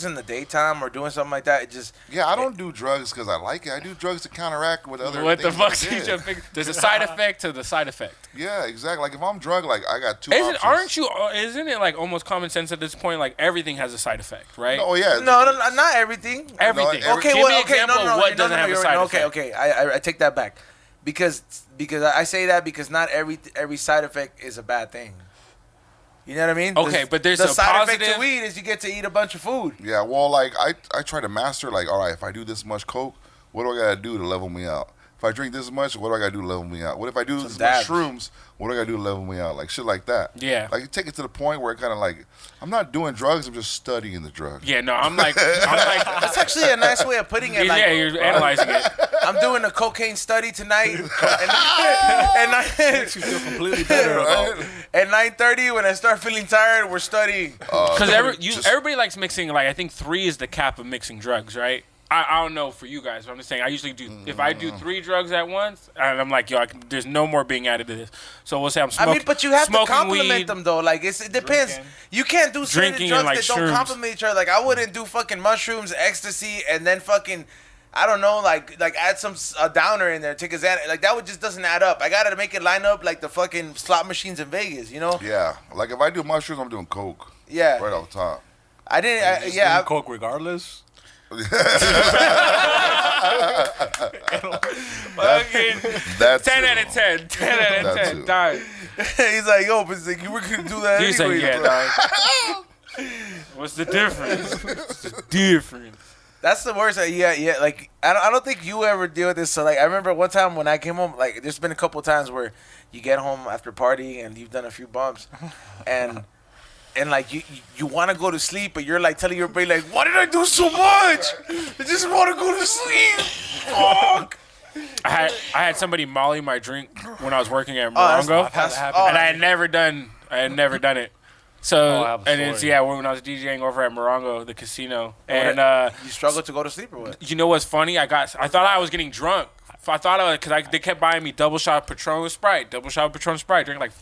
in the daytime or doing something like that. It just
I don't do drugs because I like it. I do drugs to counteract with other.
What the
things
fuck? There's a side effect to the side effect.
Yeah, exactly. Like if I'm drugged, like I got two.
Isn't it like almost common sense at this point? Like everything has a side effect, right?
Oh yeah.
No, not everything.
Everything.
No,
okay,
Give me an
okay,
example of what doesn't have a side effect.
Okay. I take that back, because I say that because not every side effect is a bad thing. You know what I mean?
Okay, but there's
the
a
side
positive
effect to weed is you get to eat a bunch of food.
Yeah, well, like I try to master, like, all right, if I do this much coke, what do I gotta do to level me out? If I drink this much, what do I gotta do to level me out? What if I do this much shrooms? What do I gotta do to level me out? Like shit like that.
Yeah.
Like you take it to the point where it kind of like I'm not doing drugs. I'm just studying the drugs.
Yeah, no, I'm like
that's actually a nice way of putting it.
Yeah, you're analyzing it.
I'm doing a cocaine study tonight, and
Makes you feel completely better about it.
At 9:30 when I start feeling tired, we're studying.
Because everybody likes mixing. Like I think 3 is the cap of mixing drugs, right? I don't know for you guys, but I'm just saying I usually do. If I do 3 drugs at once, and I'm like, there's no more being added to this. So we'll say I'm smoking.
I mean, but you have to complement
weed,
them though. Like it depends.
Drinking.
You can't do certain
Drinking
drugs
and, like,
that don't
shrooms.
complement each other. Like I wouldn't do fucking mushrooms, ecstasy, and then fucking. I don't know, like add a downer in there, take a Xanax. Like that just doesn't add up. I gotta make it line up like the fucking slot machines in Vegas, you know?
Yeah, like if I do mushrooms, I'm doing coke.
Yeah.
Right off the top.
I didn't.
Coke regardless.
Fucking
That's
10 out of 10. 10 out of 10. Dog.
He's like, yo, but it's like, you were gonna do that
He's
anyway,
like,
bro.
dog. What's the difference? What's the difference?
That's the worst. Yeah. Like I don't think you ever deal with this. So like I remember one time when I came home. Like there's been a couple of times where you get home after partying and you've done a few bumps, and like you want to go to sleep, but you're like telling your brain like, why did I do so much? I just want to go to sleep. Fuck.
I had somebody molly my drink when I was working at Morongo, and I had never done it. So and it's when I was DJing over at Morongo, the casino, and
you struggled to go to sleep or what?
You know what's funny? I thought I was getting drunk. Because they kept buying me double shot Patron with Sprite, drink like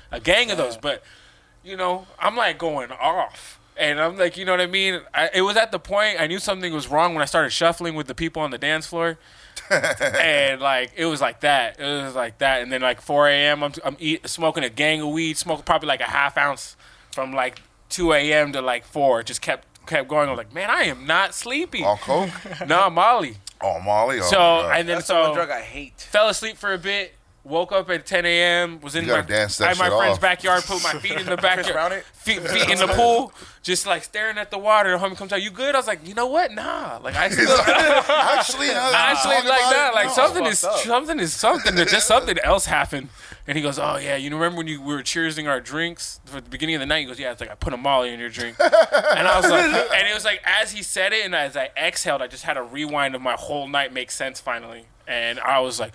a gang of those. But you know, I'm like going off, and I'm like, you know what I mean? It was at the point I knew something was wrong when I started shuffling with the people on the dance floor. And like it was like that, and then like 4 a.m. I'm smoking a gang of weed, smoking probably like a half ounce from like 2 a.m. to like 4. Just kept going. I was like, man, I am not sleepy.
On coke?
No, Molly.
Oh, Molly.
So and then
That's the one drug I hate.
Fell asleep for a bit. Woke up at 10 a.m. Was in my friend's backyard. Put my feet in the backyard. Feet in the pool. Just like staring at the water. The homie comes out. You good? I was like, you know what? Nah. Like I still
actually
like that. Like something else happened. And he goes, oh yeah, you remember when we were cheersing our drinks for the beginning of the night? He goes, yeah. It's like I put a Molly in your drink. And I was like, and it was like as he said it and as I exhaled, I just had a rewind of my whole night make sense finally. And I was like,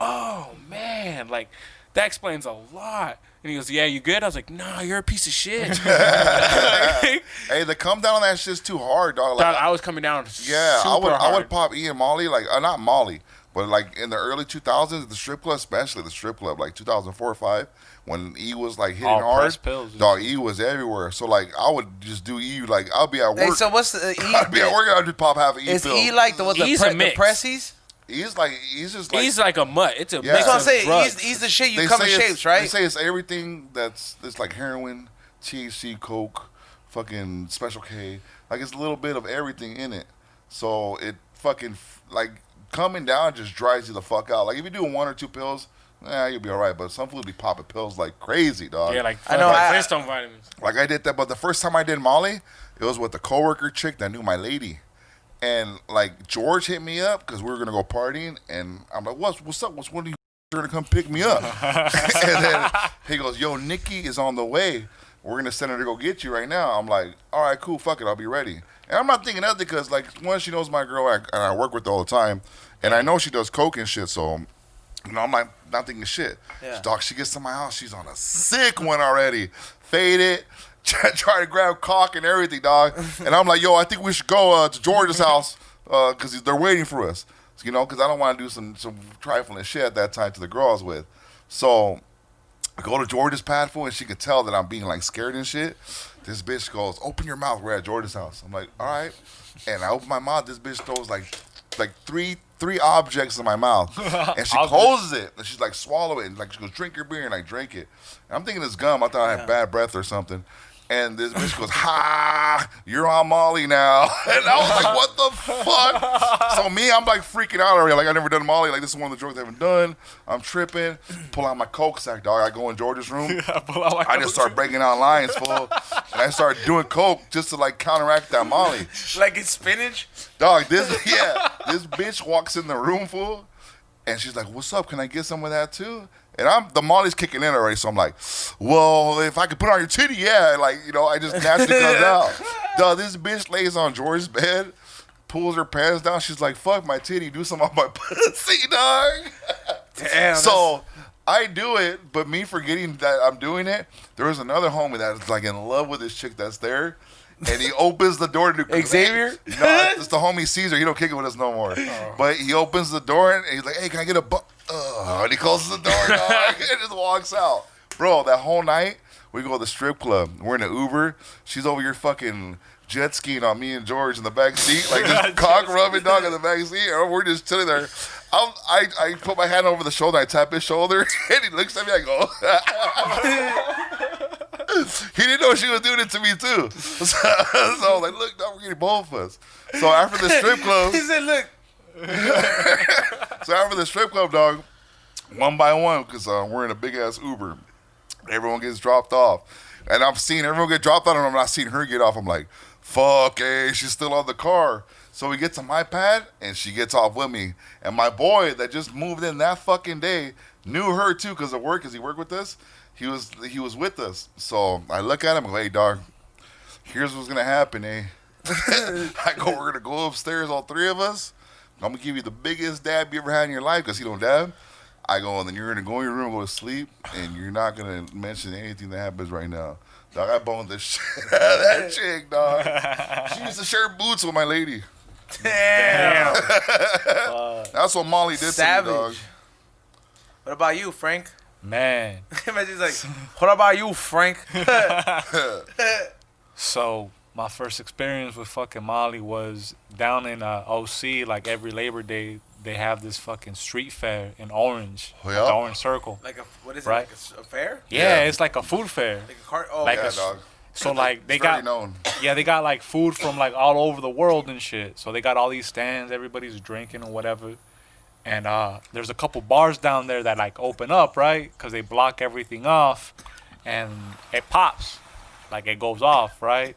oh man, like that explains a lot. And he goes, yeah, you good? I was like, nah, you're a piece of shit.
Hey, the come down on that shit's too hard, dog. Like,
I was coming down.
Yeah, I would pop E and Molly, like not Molly, but like in the early 2000s at the strip club, especially the strip club, like 2004 or 5, when E was like hitting hard.
Pills,
dog, E was everywhere. So like I would just do E, like I'll be at work.
Hey, so what's the E?
I'd be at work and I'd just pop half an E pill.
Is E like the pressies?
He's just like
he's like a mutt. It's a mix
That's what I'm
of
saying.
drugs.
He's the shit you come in shapes, right?
They say it's everything it's like heroin, THC, coke, fucking Special K. Like it's a little bit of everything in it. So it fucking like coming down just drives you the fuck out. Like if you do 1 or 2 pills, you'll be all right. But some fools be popping pills like crazy, dog.
Yeah, like
I know.
Flintstone vitamins.
Like I did that, but the first time I did Molly, it was with a coworker chick that knew my lady. And like George hit me up because we were gonna go partying, and I'm like, "What's up? When are you gonna come pick me up?" And then he goes, "Yo, Nikki is on the way. We're gonna send her to go get you right now." I'm like, "All right, cool, fuck it, I'll be ready." And I'm not thinking nothing because like one, she knows my girl, and I work with her all the time, and I know she does coke and shit, so you know I'm like not thinking shit.
Yeah.
Dog, she gets to my house, she's on a sick one already, faded. Try to grab cock and everything, dog. And I'm like, yo, I think we should go to George's house because they're waiting for us. You know, because I don't want to do some trifling shit at that time to the girls with. So I go to George's pad fool, and she could tell that I'm being like scared and shit. This bitch goes, open your mouth. We're at Jordan's house. I'm like, all right. And I open my mouth. This bitch throws like three objects in my mouth. And she closes it. And she's like, swallow it. And like, she goes, drink your beer. And I drink it. And I'm thinking it's gum. I thought I had bad breath or something. And this bitch goes, ha, you're on Molly now. And I was like, what the fuck? So me, I'm like freaking out already. Like, I never done Molly. Like, this is one of the drugs I haven't done. I'm tripping. Pull out my Coke sack, dog. I go in George's room. I just start breaking out lines, fool. And I start doing Coke just to, like, counteract that Molly.
Like it's spinach?
Dog, this bitch walks in the room, fool. And she's like, what's up? Can I get some of that, too? And the Molly's kicking in already, so I'm like, well, if I could put it on your titty, yeah. Like, you know, I just naturally comes out. Dog, this bitch lays on George's bed, pulls her pants down. She's like, fuck my titty, do something on my pussy, dog.
Damn.
So I do it, but me forgetting that I'm doing it, there was another homie that's like in love with this chick that's there. And he opens the door to
Xavier?
No, it's the homie Caesar. He don't kick it with us no more. Oh. But he opens the door and he's like, hey, can I get a and he closes the door, dog, and just walks out. Bro, that whole night, we go to the strip club. We're in an Uber. She's over here fucking jet skiing on me and George in the back seat, like just cock rubbing, dog, in the back seat. And we're just chilling there. I put my hand over the shoulder. I tap his shoulder, and he looks at me. I go, he didn't know she was doing it to me, too. So I was like, look, dog, we're getting both of us. So after the strip club.
He said, look.
So after the strip club, dog, one by one, because we're in a big-ass Uber, everyone gets dropped off. And I'm seeing everyone get dropped off, and I'm not seeing her get off. I'm like, fuck, hey, she's still on the car. So we get to my pad, and she gets off with me. And my boy that just moved in that fucking day knew her, too, because of work, because he worked with us. He was with us. So I look at him and go, hey, dog, here's what's going to happen, eh? I go, we're going to go upstairs, all three of us. I'm going to give you the biggest dab you ever had in your life because he don't dab. I go, and then you're going to go in your room, go to sleep, and you're not going to mention anything that happens right now. Dog, I boned the shit out of that chick, dog. She used to share boots with my lady.
Damn.
That's what Molly did
Savage.
to me, dog.
What about you, Frank?
Man.
Imagine like, what about you, Frank?
So my first experience with fucking Molly was down in OC. Like every Labor Day, they have this fucking street fair in Orange,
Oh, yeah?
the Orange Circle.
Like what is
Right.
it? Like a fair?
Yeah, it's like a food fair.
Like a cart? Oh,
Like
Yeah,
a-
dog.
So like they
It's very
got
known.
they got like food from like all over the world and shit. So they got all these stands, everybody's drinking or whatever. And there's a couple bars down there that like open up, right? Because they block everything off, and it pops, like it goes off, right?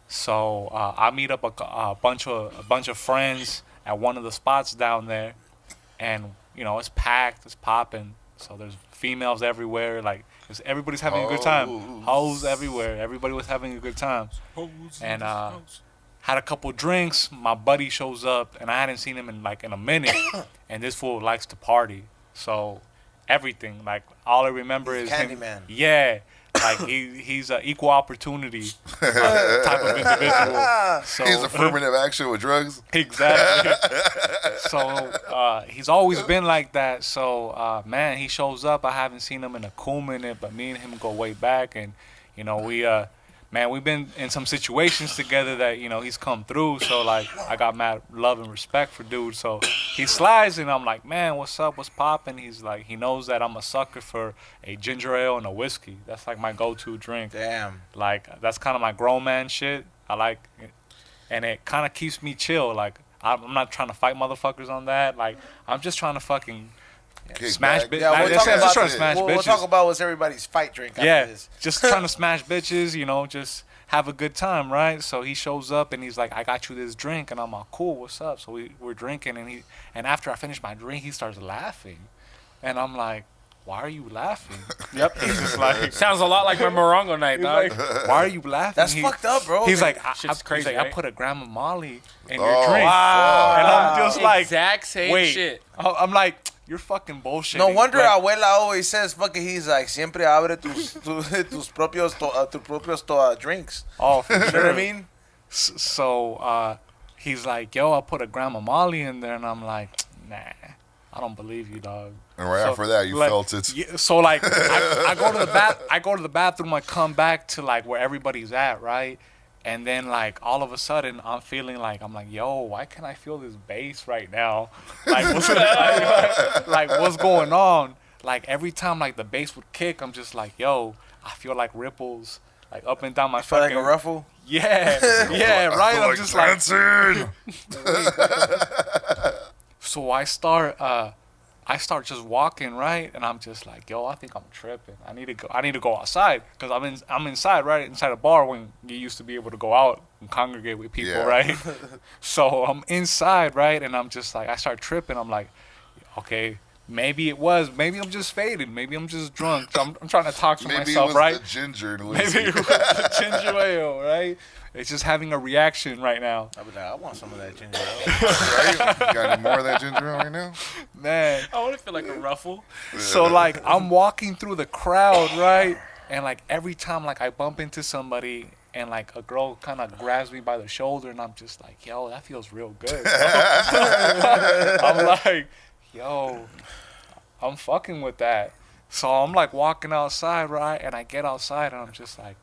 So I meet up a bunch of friends at one of the spots down there, and you know it's packed, it's popping. So there's females everywhere, like everybody's having a good time. Hoes everywhere, everybody was having a good time. And had a couple drinks. My buddy shows up, and I hadn't seen him in a minute. And this fool likes to party, so everything, like all I remember is him.
Candyman.
Yeah, like he's an equal opportunity type of individual. So
He's affirmative action with drugs.
exactly. So he's always been like that. So man, he shows up. I haven't seen him in a cool minute, but me and him go way back, and you know we've been in some situations together that, you know, he's come through. So, like, I got mad love and respect for dude. So, he slides, and I'm like, man, what's up? What's poppin'? He's like, he knows that I'm a sucker for a ginger ale and a whiskey. That's, like, my go-to drink.
Damn.
Like, that's kind of my grown man shit. I like it. And it kind of keeps me chill. Like, I'm not trying to fight motherfuckers on that. Like, I'm just trying to fucking smash
back.
bitches.
Yeah, we'll
Just
talk about
trying to smash
we'll
bitches.
talk about what's everybody's fight drink after
Yeah,
this.
just trying to smash bitches, you know, just have a good time, right? So he shows up and he's like, I got you this drink, and I'm like, cool, what's up? So we're drinking, and after I finish my drink, he starts laughing, and I'm like, why are you laughing?
Yep.
He's just like,
Sounds a lot like my Morongo night,
he's
dog.
like, why are you laughing?
That's fucked up, bro.
He's like,
Shit's
he's
crazy,
like, I
right?
put a gram of Molly in your
Oh,
drink,
wow.
and I'm just like,
Exact same
wait,
shit.
I'm like, you're fucking bullshit.
No wonder
like,
abuela always says, fucking, he's like, siempre abre tus propios drinks.
oh, for
You know
sure.
what I mean?
So he's like, yo, I put a gram of Molly in there, and I'm like, nah, I don't believe you, dog.
And right after that, you felt it.
Yeah, so like, I go to the I go to the bathroom. I come back to like where everybody's at, right? And then like all of a sudden, I'm feeling like I'm like, yo, why can't I feel this bass right now? Like, like what's going on? Like every time like the bass would kick, I'm just like, yo, I feel like ripples like up and down my
feel
fucking.
like a ruffle.
Yeah, yeah, right. I'm just
dancing.
So I start just walking, right, and I'm just like, yo, I think I'm tripping. I need to go outside because I'm inside, right, inside a bar when you used to be able to go out and congregate with people, right. So I'm inside, right, and I'm just like, I start tripping. I'm like, okay, maybe I'm just faded. Maybe I'm just drunk. So I'm trying to talk to myself, right?
Maybe it was the ginger and
whiskey. Maybe it was the ginger ale, right? It's just having a reaction right now.
I'll be like, I want some of that ginger ale.
Right? You got any more of that ginger ale right now?
Man.
I want to feel like a ruffle.
So, like, I'm walking through the crowd, right? And, like, every time, like, I bump into somebody and, like, a girl kind of grabs me by the shoulder and I'm just like, yo, that feels real good. I'm like, yo, I'm fucking with that. So I'm like walking outside, right? And I get outside and I'm just like,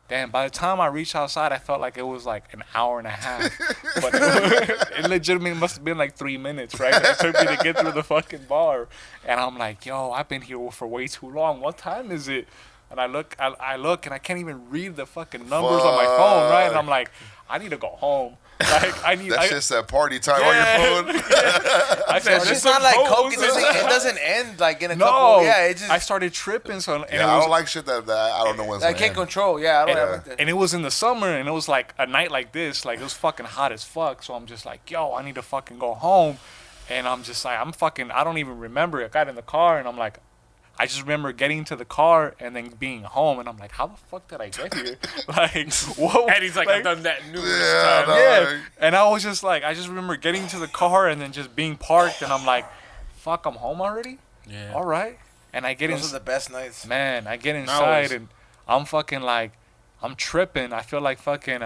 damn, by the time I reached outside, I felt like it was like an hour and a half. But it legitimately must have been like 3 minutes, right? It took me to get through the fucking bar. And I'm like, yo, I've been here for way too long. What time is it? And I look and I can't even read the fucking numbers on my phone, right? And I'm like, I need to go home. Like
that shit said party time on your phone.
I said,
it's not like coke. It doesn't end like in a couple. Yeah, it just.
I started tripping. So
I don't like shit that I don't know what's.
I can't control. Yeah, I don't have that.
And it was in the summer, and it was like a night like this. Like it was fucking hot as fuck. So I'm just like, yo, I need to fucking go home. And I'm just like, I don't even remember. I got in the car, and I'm like, I just remember getting to the car and then being home, and I'm like, how the fuck did I get here? Like, whoa.
And he's like, I've done that numerous
times.
Yeah. And I was just like, I just remember getting to the car and then just being parked, and I'm like, fuck, I'm home already?
Yeah.
All right. And I get
Those are the best nights.
Man, I get inside and I'm fucking like, I'm tripping. I feel like fucking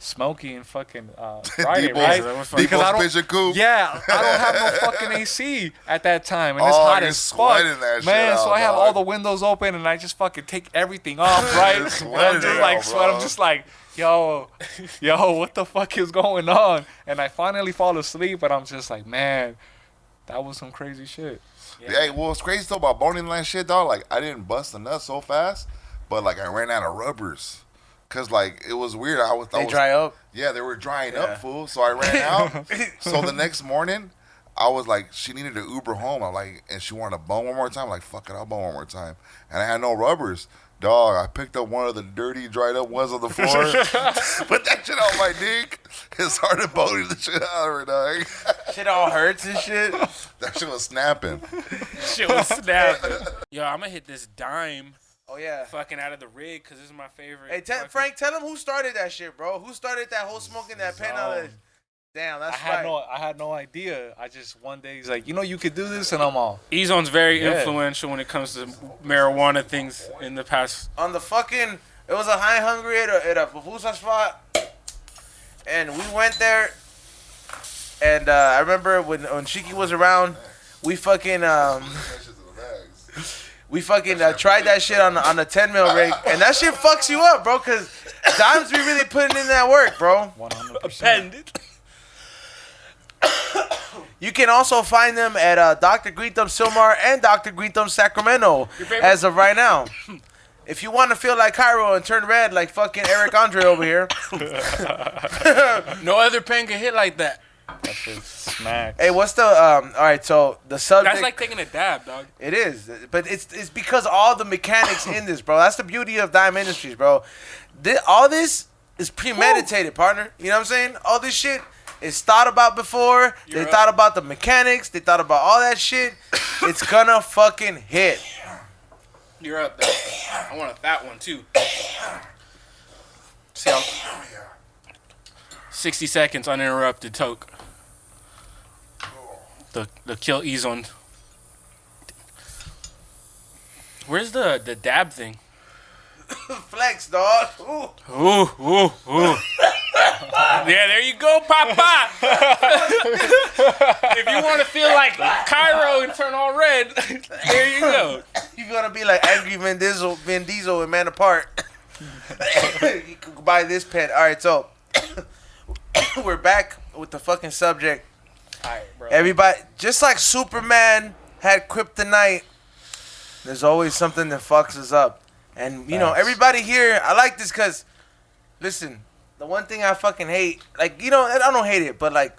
Smokey and fucking Friday, right?
Because I don't.
Yeah, I don't have no fucking AC at that time, and it's hot as fuck, man. So I have all the windows open, and I just fucking take everything off, right? And I'm just like sweat. I'm just like, yo, what the fuck is going on? And I finally fall asleep, and I'm just like, man, that was some crazy shit.
Yeah. Hey, well, what's crazy though about boning land shit, dog? Like, I didn't bust a nut so fast, but like I ran out of rubbers. Cause like it was weird. They
dry up.
Yeah, they were drying up, fool. So I ran out. So the next morning, I was like, she needed to Uber home. I'm like, and she wanted to bone one more time. I'm like, fuck it, I'll bone one more time. And I had no rubbers. Dog, I picked up one of the dirty, dried up ones on the floor, put that shit on my dick, and started boning the shit out of her, dog.
Shit all hurts and shit.
That shit was snapping.
Yo, I'm gonna hit this dime.
Oh, yeah.
Fucking out of the rig, because this is my favorite.
Hey, Frank, tell him who started that shit, bro. Who started that whole smoking that pen out of Damn, that's right.
I had no idea. I just, one day, he's like, you could do this, and I'm all.
E-Zone's very influential when it comes to marijuana things in the past.
On the fucking, it was a High Hungry at a pupusa spot, and we went there, and I remember when Shiki was around, we fucking, tried that shit on the 10 mil rig, and that shit fucks you up, bro, because Dimes be really putting in that work, bro.
100%.
You can also find them at Dr. Greetham Silmar and Dr. Greetham Sacramento as of right now. If you want to feel like Cairo and turn red like fucking Eric Andre over here.
No other pen can hit like that.
That shit's smack.
Hey, what's the all right, so the subject.
That's like taking a dab, dog.
It is, but it's because all the mechanics in this, bro. That's the beauty of Dime Industries, bro. All this is premeditated, partner. You know what I'm saying? All this shit is thought about before. They thought about the mechanics. They thought about all that shit. It's gonna fucking hit.
You're up there. I want a fat one too. See how 60 seconds uninterrupted toke. The kill E-Zone. Where's the dab thing?
Flex, dog.
Ooh. Yeah, there you go, Papa. If you want to feel like Cairo and turn all red, there you go.
You're gonna be like angry Vin Diesel and Man Apart. You can buy this pen. All right, so we're back with the fucking subject.
All right, bro.
Everybody, just like Superman had kryptonite, there's always something that fucks us up. And, you know, everybody here, I like this because, listen, the one thing I fucking hate, like, you know, I don't hate it, but, like,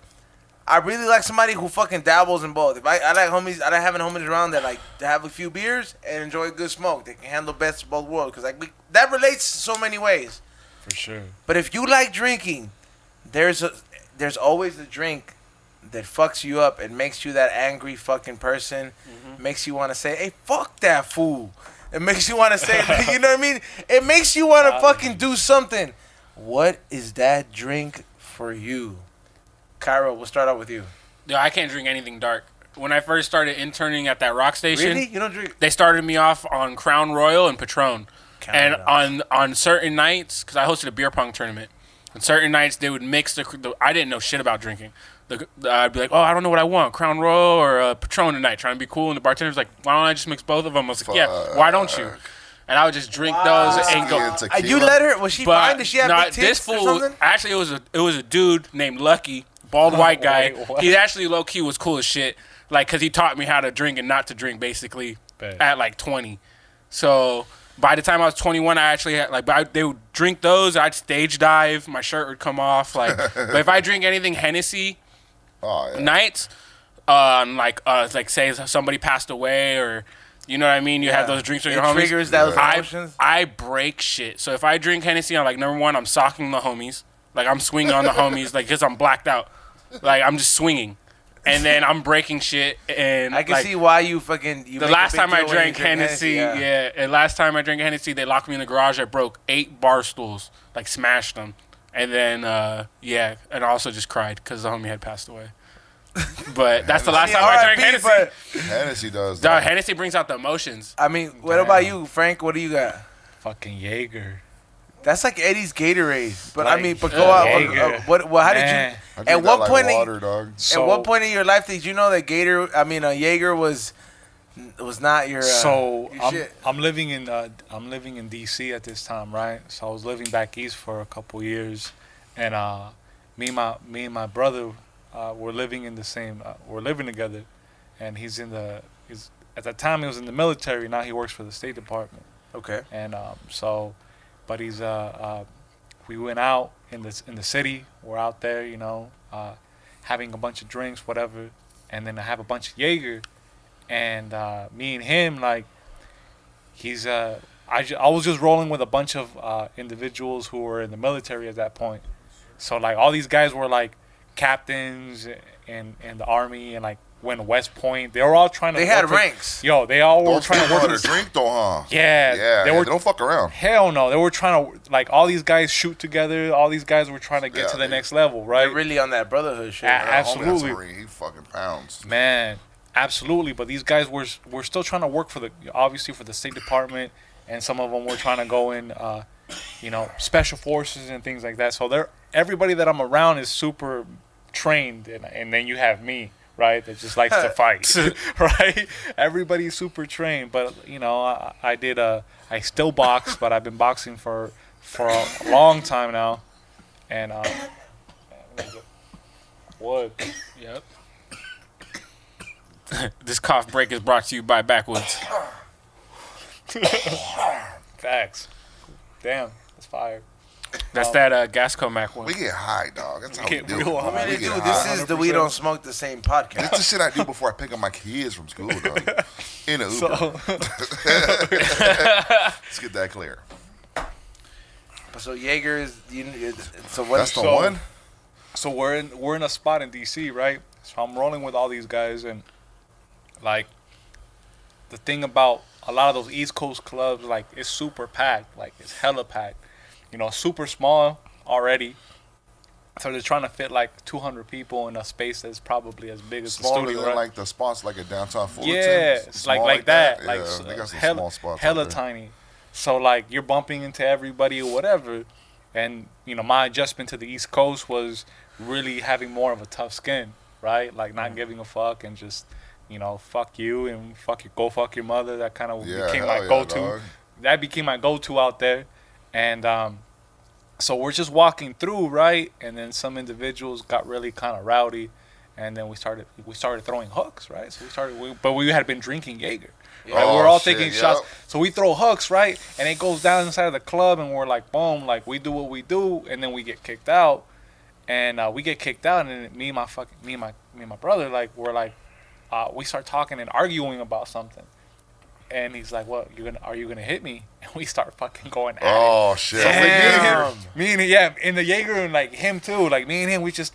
I really like somebody who fucking dabbles in both. If I like homies, I like having homies around that, like, to have a few beers and enjoy a good smoke. They can handle best of both worlds because, like, that relates so many ways.
For sure.
But if you like drinking, there's always a drink that fucks you up and makes you that angry fucking person. Makes you want to say, hey, fuck that fool. It makes you want to say, you know what I mean? It makes you want to fucking do something. What is that drink for you? Cairo, we'll start out with you.
Yo, I can't drink anything dark. When I first started interning at that rock station,
Really? You don't drink?
they started me off on Crown Royal and Patron. And on certain nights, because I hosted a beer pong tournament, on certain nights they would mix the I didn't know shit about drinking. I'd be like, oh, I don't know what I want, Crown Royal or Patron tonight, trying to be cool. And the bartender's like, why don't I just mix both of them? I was like, yeah, why don't you? And I would just drink those and go.
You let her? Was she fine? Did she have big tits
this fool,
or something?
actually, it was a dude named Lucky, bald white guy. He actually low key was cool as shit, like, cause he taught me how to drink and not to drink, basically, at like 20. So by the time I was 21, I actually had, like, they would drink those. I'd stage dive, my shirt would come off, like. But if I drink anything Hennessy. Nights, like say somebody passed away or, you know what I mean? You have those drinks with your homies.
Triggers those emotions.
I break shit. So if I drink Hennessy, I'm like, number one, I'm socking the homies. Like, I'm swinging on the homies, like, because I'm blacked out. Like, I'm just swinging. And then I'm breaking shit. And
I can see why you fucking.
The last time I drank Hennessy, and last time I drank Hennessy, they locked me in the garage. I broke 8 bar stools, like, smashed them. And then, and I also just cried because the homie had passed away. But that's the last time I drank Hennessy.
Hennessy does.
Dog, Hennessy brings out the emotions.
I mean, what about you, Frank? What do you got?
Fucking Jaeger.
That's like Eddie's Gatorade. But, I mean, but go out. How did you... At what point... At what point in your life did you know that Jaeger was not your...
So,
your shit?
I'm living in DC at this time, right? So I was living back east for a couple years, and me and my brother we're living in the same. We're living together, and he's at that time he was in the military. Now he works for the State Department.
Okay.
And but he's we went out in the city. We're out there, you know, having a bunch of drinks, whatever, and then I have a bunch of Jaeger. And me and him, like, I was just rolling with a bunch of individuals who were in the military at that point. So, like, all these guys were, like, captains in the Army and, like, went West Point. They were all trying to...
They had ranks.
They all were trying to work...
Don't drink, though, huh?
Yeah.
They don't fuck around.
Hell no. They were trying to... Like, all these guys shoot together. All these guys were trying to get to the next level, right?
They're really on that brotherhood shit.
Absolutely.
He fucking pounds.
Man... Absolutely, but these guys were still trying to work for the State Department, and some of them were trying to go in, special forces and things like that. So everybody that I'm around is super trained, and then you have me, right, that just likes to fight, right? Everybody's super trained, but I still box, but I've been boxing for a long time now, and wood.
Yep. This cough break is brought to you by Backwoods.
Facts. Damn, that's fire.
That's that Gasco Mac one.
We get high, dog. That's how we do.
Real high.
This is the We Don't Smoke the Same podcast.
It's the shit I do before I pick up my kids from school, dog. In an Uber. Let's get that clear.
So Jaeger is...
That's the one?
So we're in a spot in DC, right? So I'm rolling with all these guys, and like the thing about a lot of those East Coast clubs, like, it's super packed, like it's hella packed, super small already. So they're trying to fit like 200 people in a space that's probably as big as the studio,
than
right?
Like the spots like a downtown Fullerton.
Yeah, it's like that. Like,
they got some small spots.
Hella tiny. So like you're bumping into everybody or whatever, And, you know, my adjustment to the East Coast was really having more of a tough skin, right? Like not giving a fuck and just, you know, fuck you and go fuck your mother. That kind of became my go-to.
Dog.
That became my go-to out there. And so we're just walking through, right? And then some individuals got really kind of rowdy. And then we started throwing hooks, right? So but we had been drinking Jaeger. Right? We're all taking shots. So we throw hooks, right? And it goes down inside of the club, and we're like, boom, like we do what we do, and then we get kicked out. And we get kicked out, and me and my brother, like we're like, we start talking and arguing about something. And he's like, "What? Are you gonna hit me?" And we start fucking going at it.
Oh shit!
So me and him, in the Jaeger, and like him too, like me and him, we just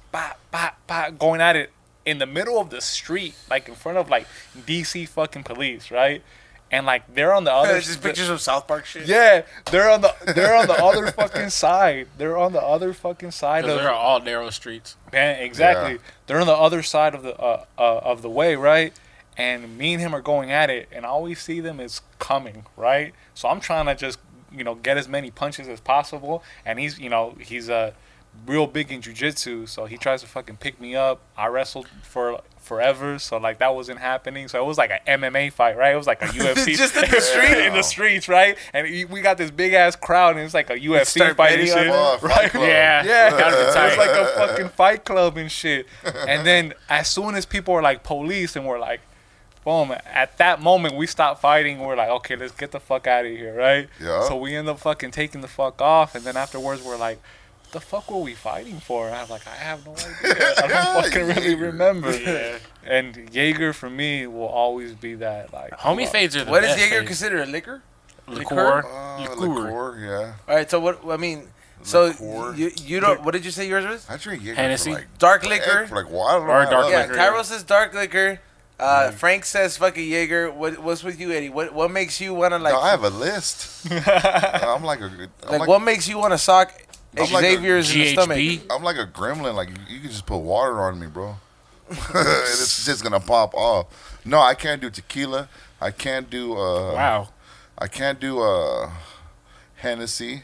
going at it in the middle of the street, like in front of like DC fucking police, right? And like they're on the other.
Just pictures of South Park shit.
Yeah, they're on the other fucking side. They're on the other fucking side of.
They're all narrow streets.
Man, exactly.
Yeah.
They're on the other side of the way, right? And me and him are going at it, and all we see them is coming, right? So I'm trying to just, you know, get as many punches as possible. And he's real big in jiu-jitsu, so he tries to fucking pick me up. I wrestled for forever, so like that wasn't happening. So it was like an MMA fight, right? It was like a UFC.
Just in the street?
In the streets, right? And we got this big ass crowd, and it's like a UFC fight and shit, right?
Yeah,
It was like a fucking fight club and shit. And then as soon as people were like police, and we're like, boom, at that moment we stopped fighting. We're like, okay, let's get the fuck out of here, right?
Yeah.
So we end up fucking taking the fuck off, and then afterwards we're like, what the fuck were we fighting for? And I'm like, I have no idea. I don't fucking really remember.
Yeah.
And Jaeger for me will always be that, like,
Homie fades are the
What
best
is Jaeger
fades.
considered, a liquor?
Liqueur.
Liqueur, yeah.
All right, so what? I mean, so
Liqueur.
you don't. What did you say yours was?
I drink Jaeger
Hennessy?
for like
Dark liquor.
for like water
Or dark
Yeah,
liquor.
Cairo says dark liquor. Frank says fucking Jaeger. What's with you, Eddie? What makes you wanna like?
No, I have a list. I'm like
what makes you wanna sock
I'm like a
Xavier's in the stomach?
GHB.
I'm like a gremlin. Like you can just put water on me, bro. It's just gonna pop off. No, I can't do tequila. I can't do.
Wow.
I can't do Hennessy.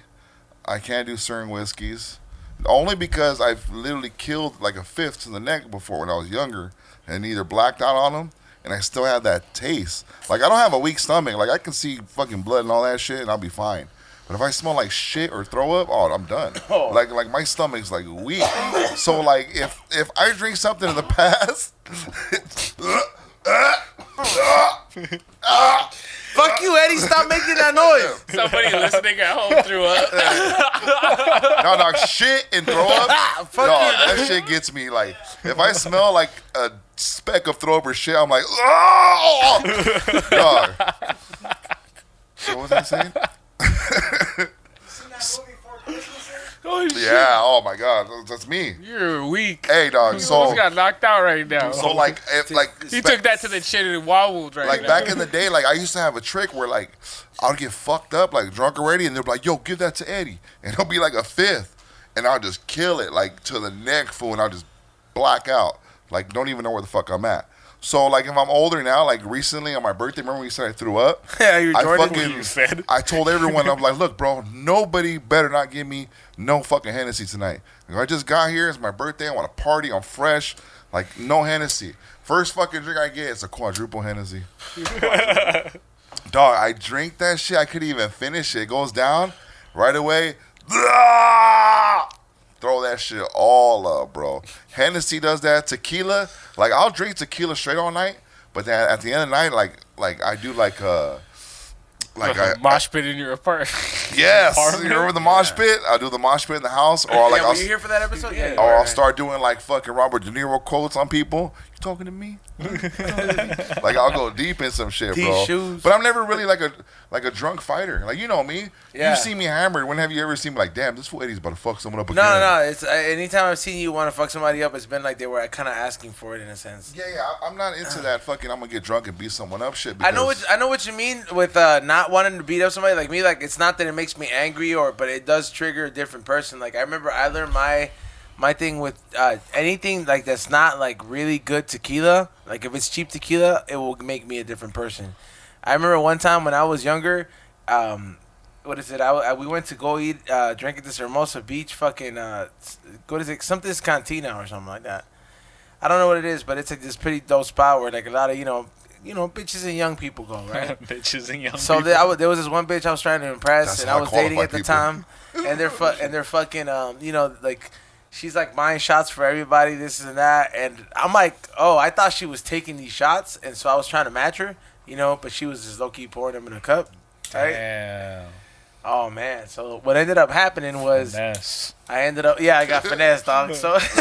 I can't do certain whiskeys. Only because I've literally killed like a fifth to the neck before when I was younger, and either blacked out on them, and I still have that taste. Like I don't have a weak stomach. Like I can see fucking blood and all that shit, and I'll be fine. But if I smell like shit or throw up, oh, I'm done. Like my stomach's like weak. So like if I drink something in the past,
Fuck you, Eddie! Stop making that noise.
Somebody listening at home threw up.
no, dog, shit and throw up.
Fuck
no,
you.
that shit gets me. Like if I smell like a speck of throw up or shit, I'm like, oh, dog. What was I saying? Yeah, oh my god, that's me.
You're weak.
Hey, dog.
You
So
almost got knocked out right now.
so like if like
He took that to the chin and wobbled right
like
now.
back in the day, like I used to have a trick where like I'll get fucked up, like drunk already, and they'll be like, "Yo, give that to Eddie," and he'll be like a fifth, and I'll just kill it like to the neck, fool, and I'll just black out, like don't even know where the fuck I'm at. So like if I'm older now, like recently on my birthday, remember when you said I threw up?
Yeah, you're
I
Jordan.
fucking
You said.
I told everyone, I'm like, look, bro, nobody better not give me no fucking Hennessy tonight. Like, I just got here, it's my birthday, I want to party, I'm fresh, like no Hennessy. First fucking drink I get is a quadruple Hennessy. Dog, I drink that shit, I couldn't even finish it. It goes down right away. Throw that shit all up, bro. Hennessy does that. Tequila, like I'll drink tequila straight all night, but then at the end of the night, like I do like
mosh pit in your apartment.
yes,
Apartment?
you remember the mosh pit? I'll do the mosh pit in the house, or like
Yeah, were you here for that episode? Yeah.
or I'll start doing like fucking Robert De Niro quotes on people. You talking to me? Like I'll go deep in some shit,
These
bro.
shoes.
But I'm never really like a drunk fighter. Like you know me.
Yeah.
You see me hammered. When have you ever seen me like, damn, this fool Eddie's about to fuck someone up again?
No. It's anytime I've seen you want to fuck somebody up, it's been like they were kind of asking for it in a sense.
Yeah. I'm not into that fucking. I'm gonna get drunk and beat someone up shit.
I
Because
know what you mean with not wanting to beat up somebody like me. Like it's not that it makes me angry but it does trigger a different person. Like I remember I learned my thing with anything like that's not like really good tequila. Like if it's cheap tequila, it will make me a different person. I remember one time when I was younger, what is it? We went to go eat, drink at this Hermosa Beach, fucking, what is it? Something's Cantina or something like that. I don't know what it is, but it's like this pretty dope spot where like a lot of, bitches and young people go, right?
Bitches and young
so
people.
There was this one bitch I was trying to impress,
That's
and I was dating at the
people.
time, and they're fucking, like, she's like buying shots for everybody, this and that, and I'm like, oh, I thought she was taking these shots, and so I was trying to match her, but she was just low-key pouring them in a cup, right?
Damn.
Oh, man. So what ended up happening was
Finesse.
I got finessed, dog. So
Just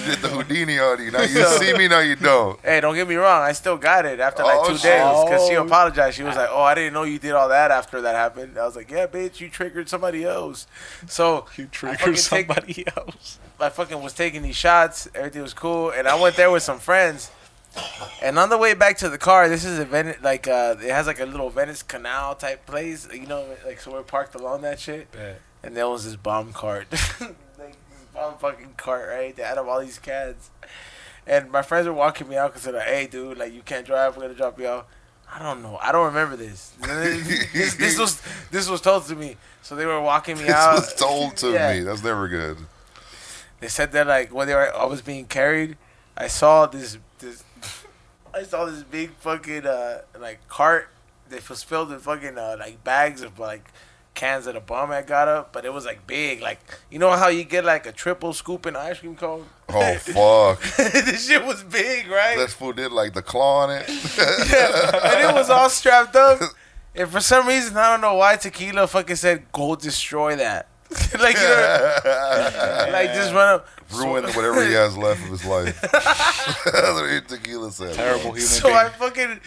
did the Houdini on you. Now you see me, now you don't.
Hey, don't get me wrong. I still got it after like 2 days because she apologized. She was like, "Oh, I didn't know you did all that after that happened." I was like, "Yeah, bitch, you triggered somebody else." So
You triggered somebody else.
I fucking was taking these shots. Everything was cool, and I went there with some friends. And on the way back to the car, this is a Venice, like it has like a little Venice Canal type place, like so we're parked along that shit.
Bet.
And there was this bomb cart, like this bomb fucking cart, right? They had up all these cans, and my friends were walking me out because they're like, "Hey, dude, like you can't drive. We're gonna drop you out." I don't know. I don't remember this. This was told to me. So they were walking me out.
This was told to me. That's never good.
They said that like when I was being carried, I saw this big fucking like cart that was filled with fucking like bags of like cans of the bomb I got up, but it was like big, like you know how you get like a triple scoop in ice cream cone?
Oh fuck!
This shit was big, right?
This fool did like the claw on it.
Yeah, and it was all strapped up. And for some reason, I don't know why Tequila fucking said, "Go destroy that." Like like just run up.
Ruin whatever he has left of his life. That's what Tequila said.
Terrible human
So
being.
I fucking,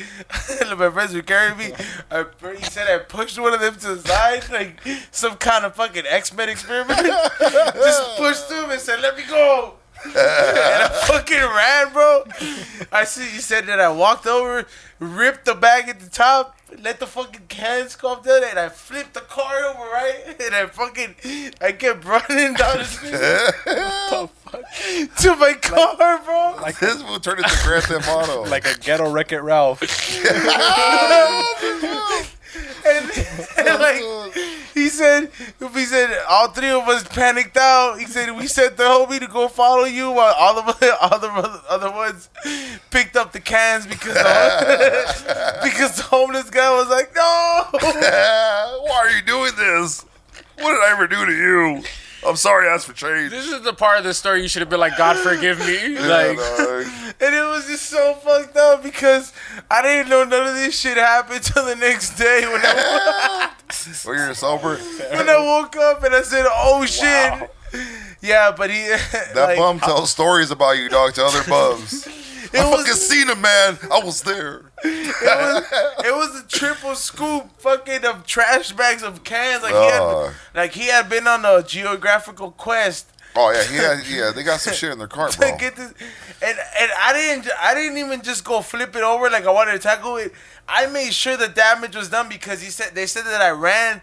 my friends were carrying me. He said I pushed one of them to the side, like some kind of fucking X-Men experiment. Just pushed him and said, "Let me go." And I fucking ran, bro. He said that I walked over, ripped the bag at the top, let the fucking cans go up there, and I flipped the car over, right? And I kept running down the street to my car, bro.
Like this will turn into Grand Theft Auto.
Like a ghetto Wreck-It Ralph.
and like he said all three of us panicked out. He said we sent the homie to go follow you while all the other ones picked up the cans because the homeless guy was like, "No,
why are you doing this? What did I ever do to you? I'm sorry I asked for change."
This is the part of the story you should have been like, "God forgive me." Like,
and it was just so fucked up because I didn't know none of this shit happened till the next day when
Were you sober?
when I woke up and I said, "Oh shit." Wow. Yeah, but
that bum tells stories about you, dog, to other bums. I fucking seen him, man. I was there.
It was a triple scoop fucking of trash bags of cans. He had been on a geographical quest.
Oh yeah, they got some shit in their cart, bro.
Get this, and I didn't even just go flip it over like I wanted to tackle it. I made sure the damage was done because they said that I ran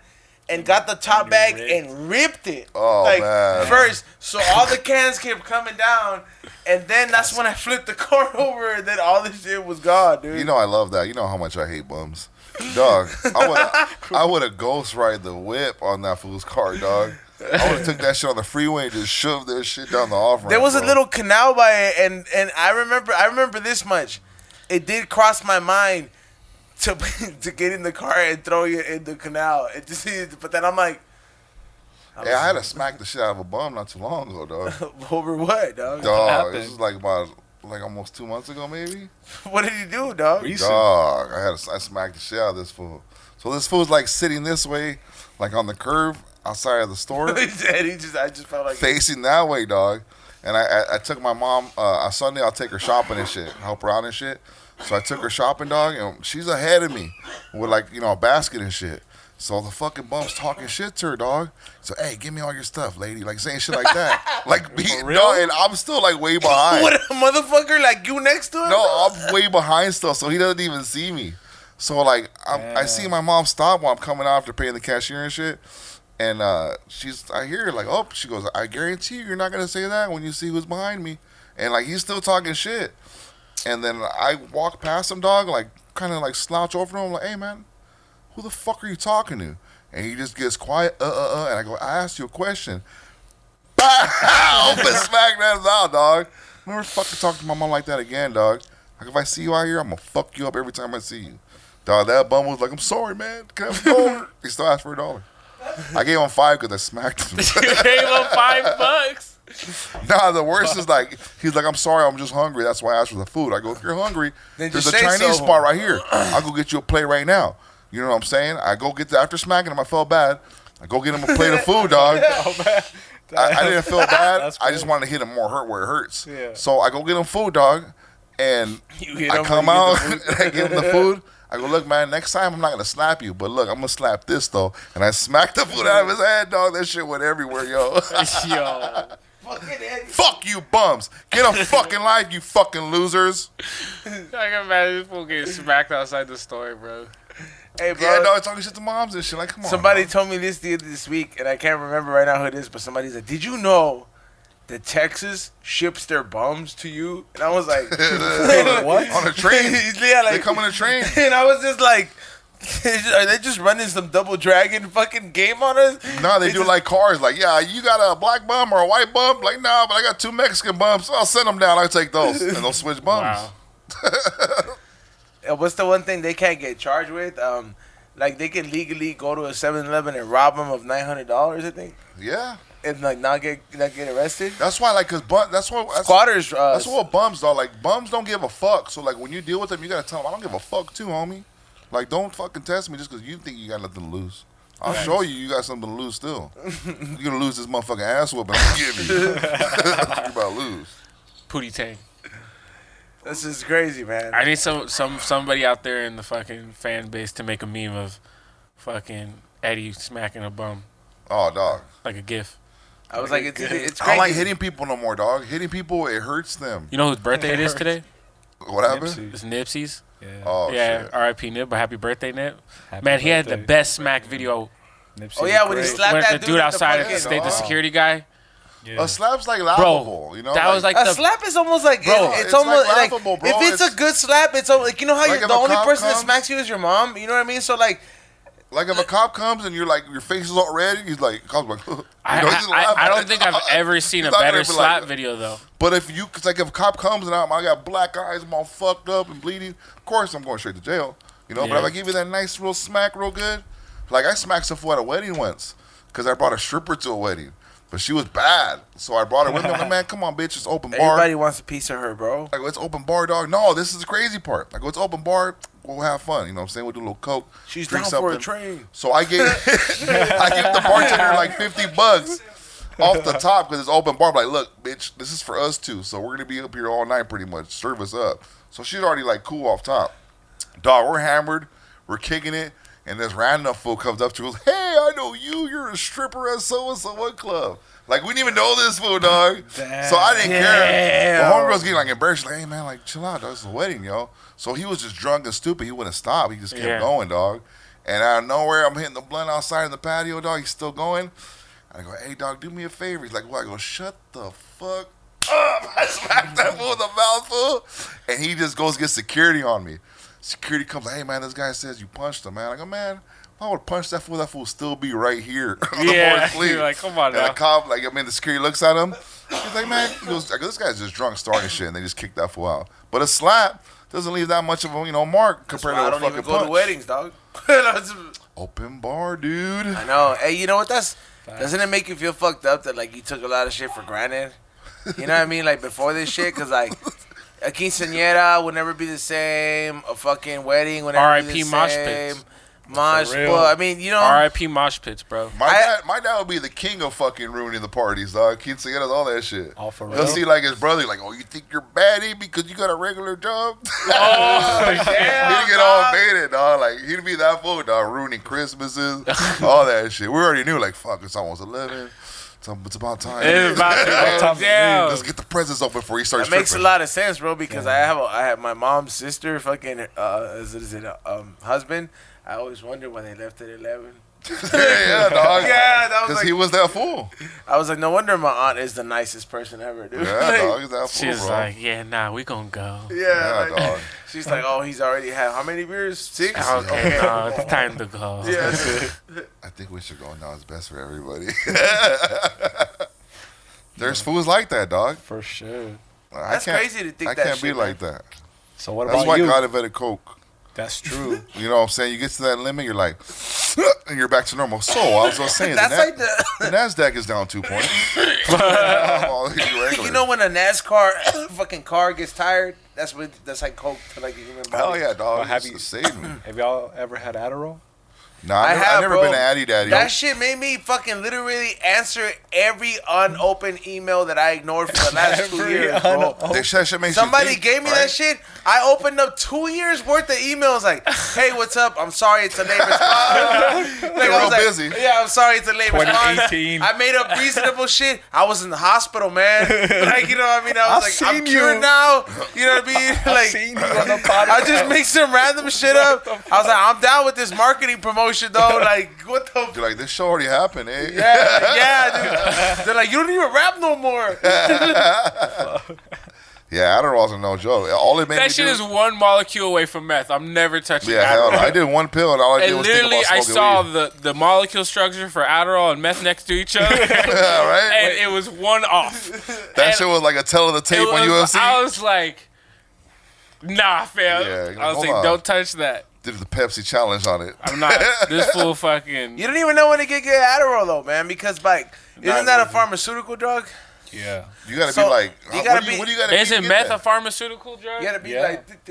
and got the top bag and ripped it.
Oh man!
First, so all the cans kept coming down, and then that's when I flipped the car over, and then all this shit was gone, dude.
You know I love that. You know how much I hate bums, dog. I would have ghost ride the whip on that fool's car, dog. I would have took that shit on the freeway and just shoved that shit down the off ramp.
There was a little canal by it, and I remember this much. It did cross my mind to get in the car and throw you in the canal. But then I'm like,
I had to smack the shit out of a bum not too long ago, dog.
Over what, dog?
Dog, this was like almost 2 months ago, maybe.
What did you do, dog?
Dog, I smacked the shit out of this fool. So this fool's like sitting this way, like on the curb outside of the store.
I just felt like
facing that way, dog. And I took my mom Sunday. I'll take her shopping and shit, help her out and shit. So I took her shopping, dog, and she's ahead of me with a basket and shit. So the fucking bum's talking shit to her, dog. So, hey, give me all your stuff, lady. Like saying shit like that. Like beating, dog, and I'm still like way behind.
What a motherfucker, like you next to him?
No, I'm way behind still, so he doesn't even see me. So like I see my mom stop while I'm coming out after paying the cashier and shit. And I hear her like, oh, she goes, I guarantee you're not gonna say that when you see who's behind me. And like he's still talking shit. And then I walk past him, dog, like kind of like slouch over to him, like, hey man, who the fuck are you talking to? And he just gets quiet, and I go, I asked you a question. Bow! Open smack that out, dog. Never fucking talk to my mom like that again, dog. Like, if I see you out here, I'm gonna fuck you up every time I see you. Dog, that bum was like, I'm sorry, man. Can I have $1? He still asked for $1. I gave him $5 because I smacked him.
You gave him $5?
Nah, the worst is like, he's like, I'm sorry, I'm just hungry. That's why I asked for the food. I go, if you're hungry, there's a Chinese spot right here. I'll go get you a plate right now. You know what I'm saying? I go get after smacking him, I felt bad. I go get him a plate of food, dog. I didn't feel bad. I just wanted to hit him more hurt where it hurts.
Yeah.
So I go get him food, dog, and I come out and I give him the food. I go, look, man, next time I'm not going to slap you, but look, I'm going to slap this, though. And I smacked the food out of his hand, dog. That shit went everywhere, yo.
Yo.
Fuck you bums. Get a fucking life, you fucking losers.
I can imagine this fool getting smacked outside the store, bro.
Hey, bro.
Yeah, dog, talking shit to moms and shit. Like, come on.
Somebody told me this week, and I can't remember right now who it is, but somebody said, did you know that Texas ships their bums to you? And I was like,
what? On a train.
Yeah, like,
they come on a train.
And I was just like, are they just running some Double Dragon fucking game on us?
No, they do like cars. Like, yeah, you got a black bum or a white bum? Like, nah, but I got 2 Mexican bums. I'll send them down. I'll take those. And they'll switch bums.
Wow.
What's the one thing they can't get charged with? Like, they can legally go to a 7-Eleven and rob them of $900, I think.
Yeah.
And, like, not get arrested.
That's why, like, that's
Squatters.
That's what bums do. Like, bums don't give a fuck. So, like, when you deal with them, you got to tell them, I don't give a fuck too, homie. Like, don't fucking test me just because you think you got nothing to lose. I'll show you got something to lose still. You're going to lose this motherfucking ass whooping I'm giving you. You're about to lose.
Pootie Tang.
This is crazy, man.
I need somebody out there in the fucking fan base to make a meme of fucking Eddie smacking a bum.
Oh, dog.
Like a gif.
I was like, it's crazy.
I don't like hitting people no more, dog. Hitting people, it hurts them.
You know whose birthday it is today?
What happened?
Nipsey.
It's Nipsey's.
Yeah.
Oh,
Yeah,
shit.
R.I.P. Nip, but happy birthday, Nip.
Happy
Man, he had
birthday.
the best smack video.
Nipsey
Oh, yeah,
was
when he
great.
slapped
When
that
the
dude
dude
with the
outside
fucking-
the
Oh.
security guy.
A slap's like laughable, you know?
That was like
A
the
slap is almost like,
Bro,
it's
it's
almost
like
like,
laughable, bro.
if it's a good slap, it's like, you know how
Like
you're
if
the
a
only
cop
person that
comes-
smacks you is your mom? You know what I mean? So, like,
Like if a cop comes and you're like, your face is all red, he's like, cop's like, you know,
I don't think I've ever seen a
He's not
better
gonna be
slap
like-
video though.
But if you, cause like if a cop comes and I got black eyes, I'm all fucked up and bleeding, of course I'm going straight to jail. You know, but
Yeah.
if I give you that nice real smack real good, like I smacked some fool at a wedding once, cause I brought a stripper to a wedding. But she was bad. So I brought her with me. I'm like, man, come on, bitch, it's open bar.
everybody wants a piece of her, bro.
I go, it's open bar, dog. No, this is the crazy part. I go, it's open bar. We'll have fun. You know what I'm saying? We'll do a little coke.
She's
drink
down for a
something.
train.
So I gave the bartender like $50 off the top because it's open bar. I'm like, look, bitch, this is for us too. So we're gonna be up here all night pretty much. Serve us up. So she's already like cool off top. Dog, we're hammered. We're kicking it. And this random fool comes up to us. Hey, I know you. You're a stripper at so-and-so what club. Like, we didn't even know this fool, dog.
Damn.
So I didn't care.
Damn.
The homegirl's getting like embarrassed. Like, hey, man, like, chill out, dog. It's a wedding, yo. So he was just drunk and stupid. He wouldn't stop. He just kept going, dog. And out of nowhere, I'm hitting the blunt outside in the patio, dog. He's still going. I go, hey, dog, do me a favor. He's like, what? I go, shut the fuck up. I smacked that fool in the mouth, fool. And he just goes get security on me. Security comes like, hey, man, this guy says you punched him, man. I go, man, if I would punch that fool would still be right here.
Yeah, you're like, come on
and
now.
the cop, like, I mean, the security looks at him. He's like, man, he goes, this guy's just drunk starting shit, and they just kicked that fool out. But a slap doesn't leave that much of a, mark compared to
I
a
don't
fucking
even go
punch.
to weddings, dog.
Open bar, dude.
I know. Hey, you know what? Doesn't it make you feel fucked up that, like, you took a lot of shit for granted? You know what I mean? Like, before this shit? Because, like, a quinceañera would never be the same. A fucking wedding would never be the
R.I.P.
same.
mosh pits.
Mosh,
For real.
well, I mean, you know.
R.I.P. mosh pits, bro.
My dad would be the king of fucking ruining the parties, dog. Quinceañeras, all that shit.
All for
He'll
real.
see like his brother, like, oh, you think you're baddie because you got a regular job?
Oh,
He'd get all faded, dog. Like, he'd be that fool, dog, ruining Christmases, all that shit. We already knew, like, fuck, it's almost 11. It's about time.
It's about to go
Time to
down.
Let's get the presents open before he starts
That makes a
tripping.
lot of sense, bro, because I have my mom's sister, fucking, husband. I always wonder why they left at 11.
Yeah, dog.
Yeah, that was
Because
like,
he was that fool.
I was like, no wonder my aunt is the nicest person ever, dude.
Yeah, dog. He's that fool,
She's
bro.
like, yeah, nah, we gonna go.
Yeah, like,
dog.
she's like, oh, he's already had how many beers? 6?
Okay, no, it's time to go.
Yeah.
I think we should go now. It's best for everybody. There's fools like that, dog.
For sure.
That's crazy to think
I
that
can't
shit,
be like that.
So what
That's
about
why
you?
God invented Coke.
That's true.
You know what I'm saying? You get to that limit, you're like, and you're back to normal. So I was just saying,
That's like
the Nasdaq is down 2 points.
you know when a NASCAR fucking car gets tired, that's like Coke to like the human body.
Hell yeah, dog.
But have
It's
you-
saved me.
Have y'all ever had Adderall?
Nah, I've never
bro.
been an Addy Daddy.
That shit made me fucking literally answer every unopened email that I ignored for the last 2 years, bro.
That shit makes
Somebody
you think,
gave me
right?
that shit. I opened up 2 years worth of emails like, hey, what's up? I'm sorry it's a late response. Like,
You're real busy.
Yeah, I'm sorry it's a late response.
2018.
I made up reasonable shit. I was in the hospital, man. Like, you know what I mean? I was like, I'm cured now. You know what I mean? Like,
Seen you on the podcast.
I just make some random shit up. I was like, I'm down with this marketing promotion though. Like, what the
You're like, this show already happened, eh?
yeah, dude. They're like, you don't even rap no more.
Yeah, Adderall's a no joke. All it made me
That shit
do,
is one molecule away from meth. I'm never touching
yeah, hell no.
Adderall.
I did one pill and all I did
And
was think
literally,
about
I
smoking
saw
weed.
the molecule structure for Adderall and meth next to each other,
Yeah, right?
and it was one off.
That
And
shit was like a tell of the tape on UFC.
I was like, nah, fam.
Yeah,
I was
hold
like,
on.
don't touch that.
Did the Pepsi challenge on it.
I'm not. This fool fucking.
You don't even know when to get Adderall though, man, because like, isn't that a
worth it.
pharmaceutical drug?
Yeah.
You gotta
So,
be like,
you
what
gotta
do you,
be-
what do you gotta
Is
be to
it
get
meth a
that?
pharmaceutical drug?
You gotta be
Yeah.
like,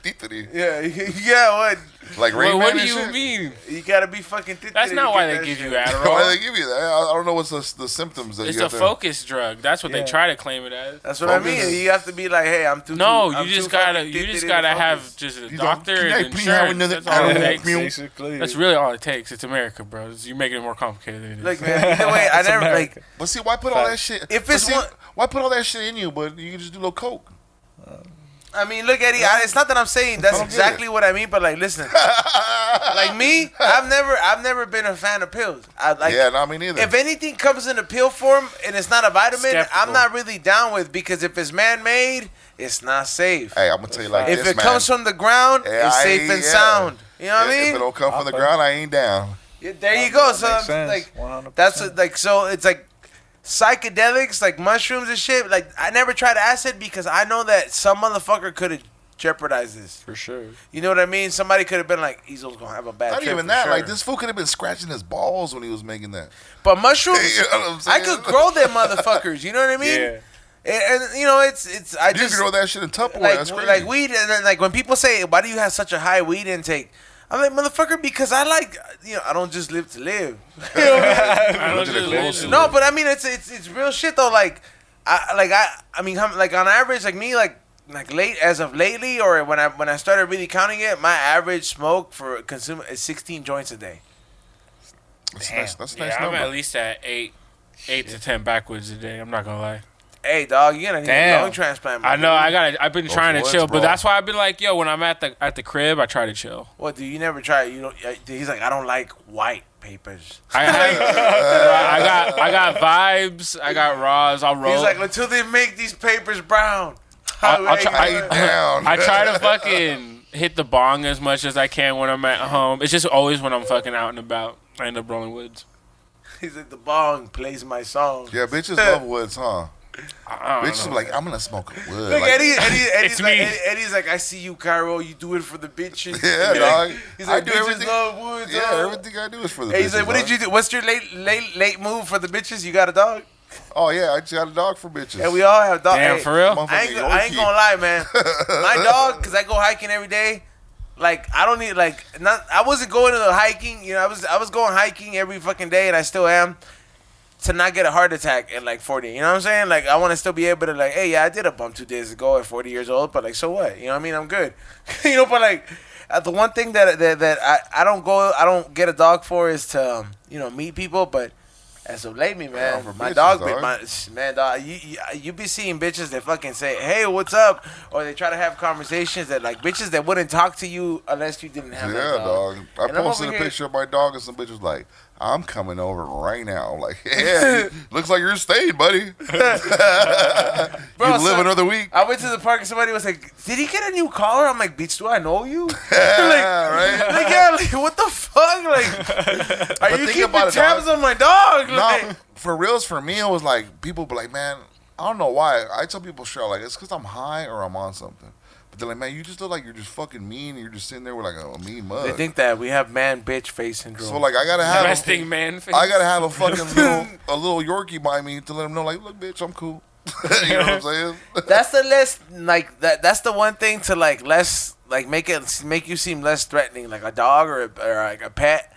Deepity.
yeah, yeah, what?
Like Rain
Well,
Man
Oh,
what do
and
you
shit?
mean?
You gotta be fucking.
That's not why they give you Adderall.
Why they give you that? I don't know what's the symptoms that
It's
you
a
have to.
focus drug. That's what
Yeah.
they try to claim it as.
That's what I
Focus.
mean. You have to be like, hey, I'm too.
No,
I'm
you just
too
gotta
fucking
you just
addicted
gotta
to
have
focus.
just a
You don't-
doctor
can I
and
please have
insurance.
another
That's all it
Adderall?
takes.
Basically.
That's really all it takes. It's America, bro. You're making it more complicated than it is.
Look, man. Either way, I
It's
never
America.
like.
But see, why put all that shit?
If
but
it's
see,
one-
why put all that shit in you? But you can just do a little coke.
I mean, look, Eddie. It's not that I'm saying that's
don't get
exactly
it.
what I mean, but like, listen. Like me, I've never been a fan of pills.
Yeah, not me neither.
If anything comes in a pill form and it's not a vitamin,
Skeptical.
I'm not really down with, because if it's man-made, it's not safe.
Hey, I'm gonna tell you like
If
this,
it
man.
comes from the ground,
Yeah,
it's
I
safe
ain't-
and
yeah.
sound. You know what I
If
mean?
it don't come from the
Okay.
ground, I ain't down.
Yeah, there you go. So
Makes sense.
like
100%.
that's like, so it's like psychedelics, like mushrooms and shit. Like I never tried acid because I know that some motherfucker could have jeopardized this.
For sure.
You know what I mean? Somebody could have been like, Ezel's gonna have a bad
Not
trip.
even
for
that.
sure.
Like this fool could have been scratching his balls when he was making that.
But mushrooms,
You know what I'm
I
saying?
could grow them motherfuckers. You know what I mean?
Yeah.
And you know, it's I
You
just
can grow that shit in Tupperware.
like
That's crazy.
like weed, and then like when people say, why do you have such a high weed intake? I'm like, motherfucker, because I like, you know, I don't just live to live. You know what I mean?
I don't
Look at
just
it
live
close.
to
No,
live.
but I mean, it's real shit though. Like, I mean, like on average, like me, like late as of lately, or when I started really counting it, my average smoke for consumer is 16 joints a day.
That's nice. That's a nice
Yeah, I'm
number.
at least at 8 to 10 backwards a day. I'm not gonna lie.
Hey, dog, you're gonna need a
Damn.
lung transplant. my
I know.
dude.
I've been
Go
trying to
for it,
chill,
bro.
but that's why I've been like, yo, when I'm at the crib, I try to chill.
What, do you never try it? You don't. He's like, I don't like white papers.
I got vibes. I got raws. I'll roll.
He's like, until they make these papers brown.
I'll try-
I ain't down.
I try to fucking hit the bong as much as I can when I'm at home. It's just always when I'm fucking out and about. I end up rolling woods.
He's like, the bong plays my song.
Yeah, bitches love woods, huh?
I don't
Bitches
know.
be like, I'm gonna smoke a wood.
Look,
Like,
Eddie's
It's
like,
me.
Eddie's like, I see you, Cairo. You do it for the bitches.
Yeah,
He's
dog.
like, He's
I
like,
do
bitches
everything-
love woods.
yeah,
dog.
everything I do is for the
Hey,
bitches.
he's like, what did
huh?
you do? What's your late move for the bitches? You got a dog?
Oh yeah, I just got a dog for bitches.
Yeah, we all have dogs.
Damn, for real?
Motherfucker,
I ain't gonna lie, man. My dog, cause I go hiking every day. Like I don't need I wasn't going to the hiking. You know, I was going hiking every fucking day, and I still am. To not get a heart attack at like 40, you know what I'm saying? Like I want to still be able to like, hey, yeah, I did a bump 2 days ago at 40 years old, but like, so what? You know what I mean? I'm good. You know, but like, the one thing that I don't get a dog for is to you know, meet people, but And so lately, man,
for
my
bitches,
dog,
dog.
man, dog, you be seeing bitches that fucking say, "Hey, what's up?" Or they try to have conversations that like bitches that wouldn't talk to you unless you didn't have that dog.
I posted a picture of my dog and some bitches like, "I'm coming over right now." I'm like, yeah, looks like you're staying, buddy.
Bro,
you live another week.
I went to the park and somebody was like, "Did he get a new collar?" I'm like, "Bitch, do I know you?"
Right?
Like, yeah, like, what the fuck? Like, are you keeping tabs on my dog? Like,
no, for reals, for me, it was like, people be like, man, I don't know why. I tell people straight, like, it's because I'm high or I'm on something. But they're like, man, you just look like you're just fucking mean. And you're just sitting there with like a mean mug.
They think that we have man bitch face syndrome.
So like, I gotta have
resting man face.
I gotta have a fucking little Yorkie by me to let them know, like, look, bitch, I'm cool. You know what I'm saying?
That's the less like that. That's the one thing to like less like make you seem less threatening, like a dog or like a pet.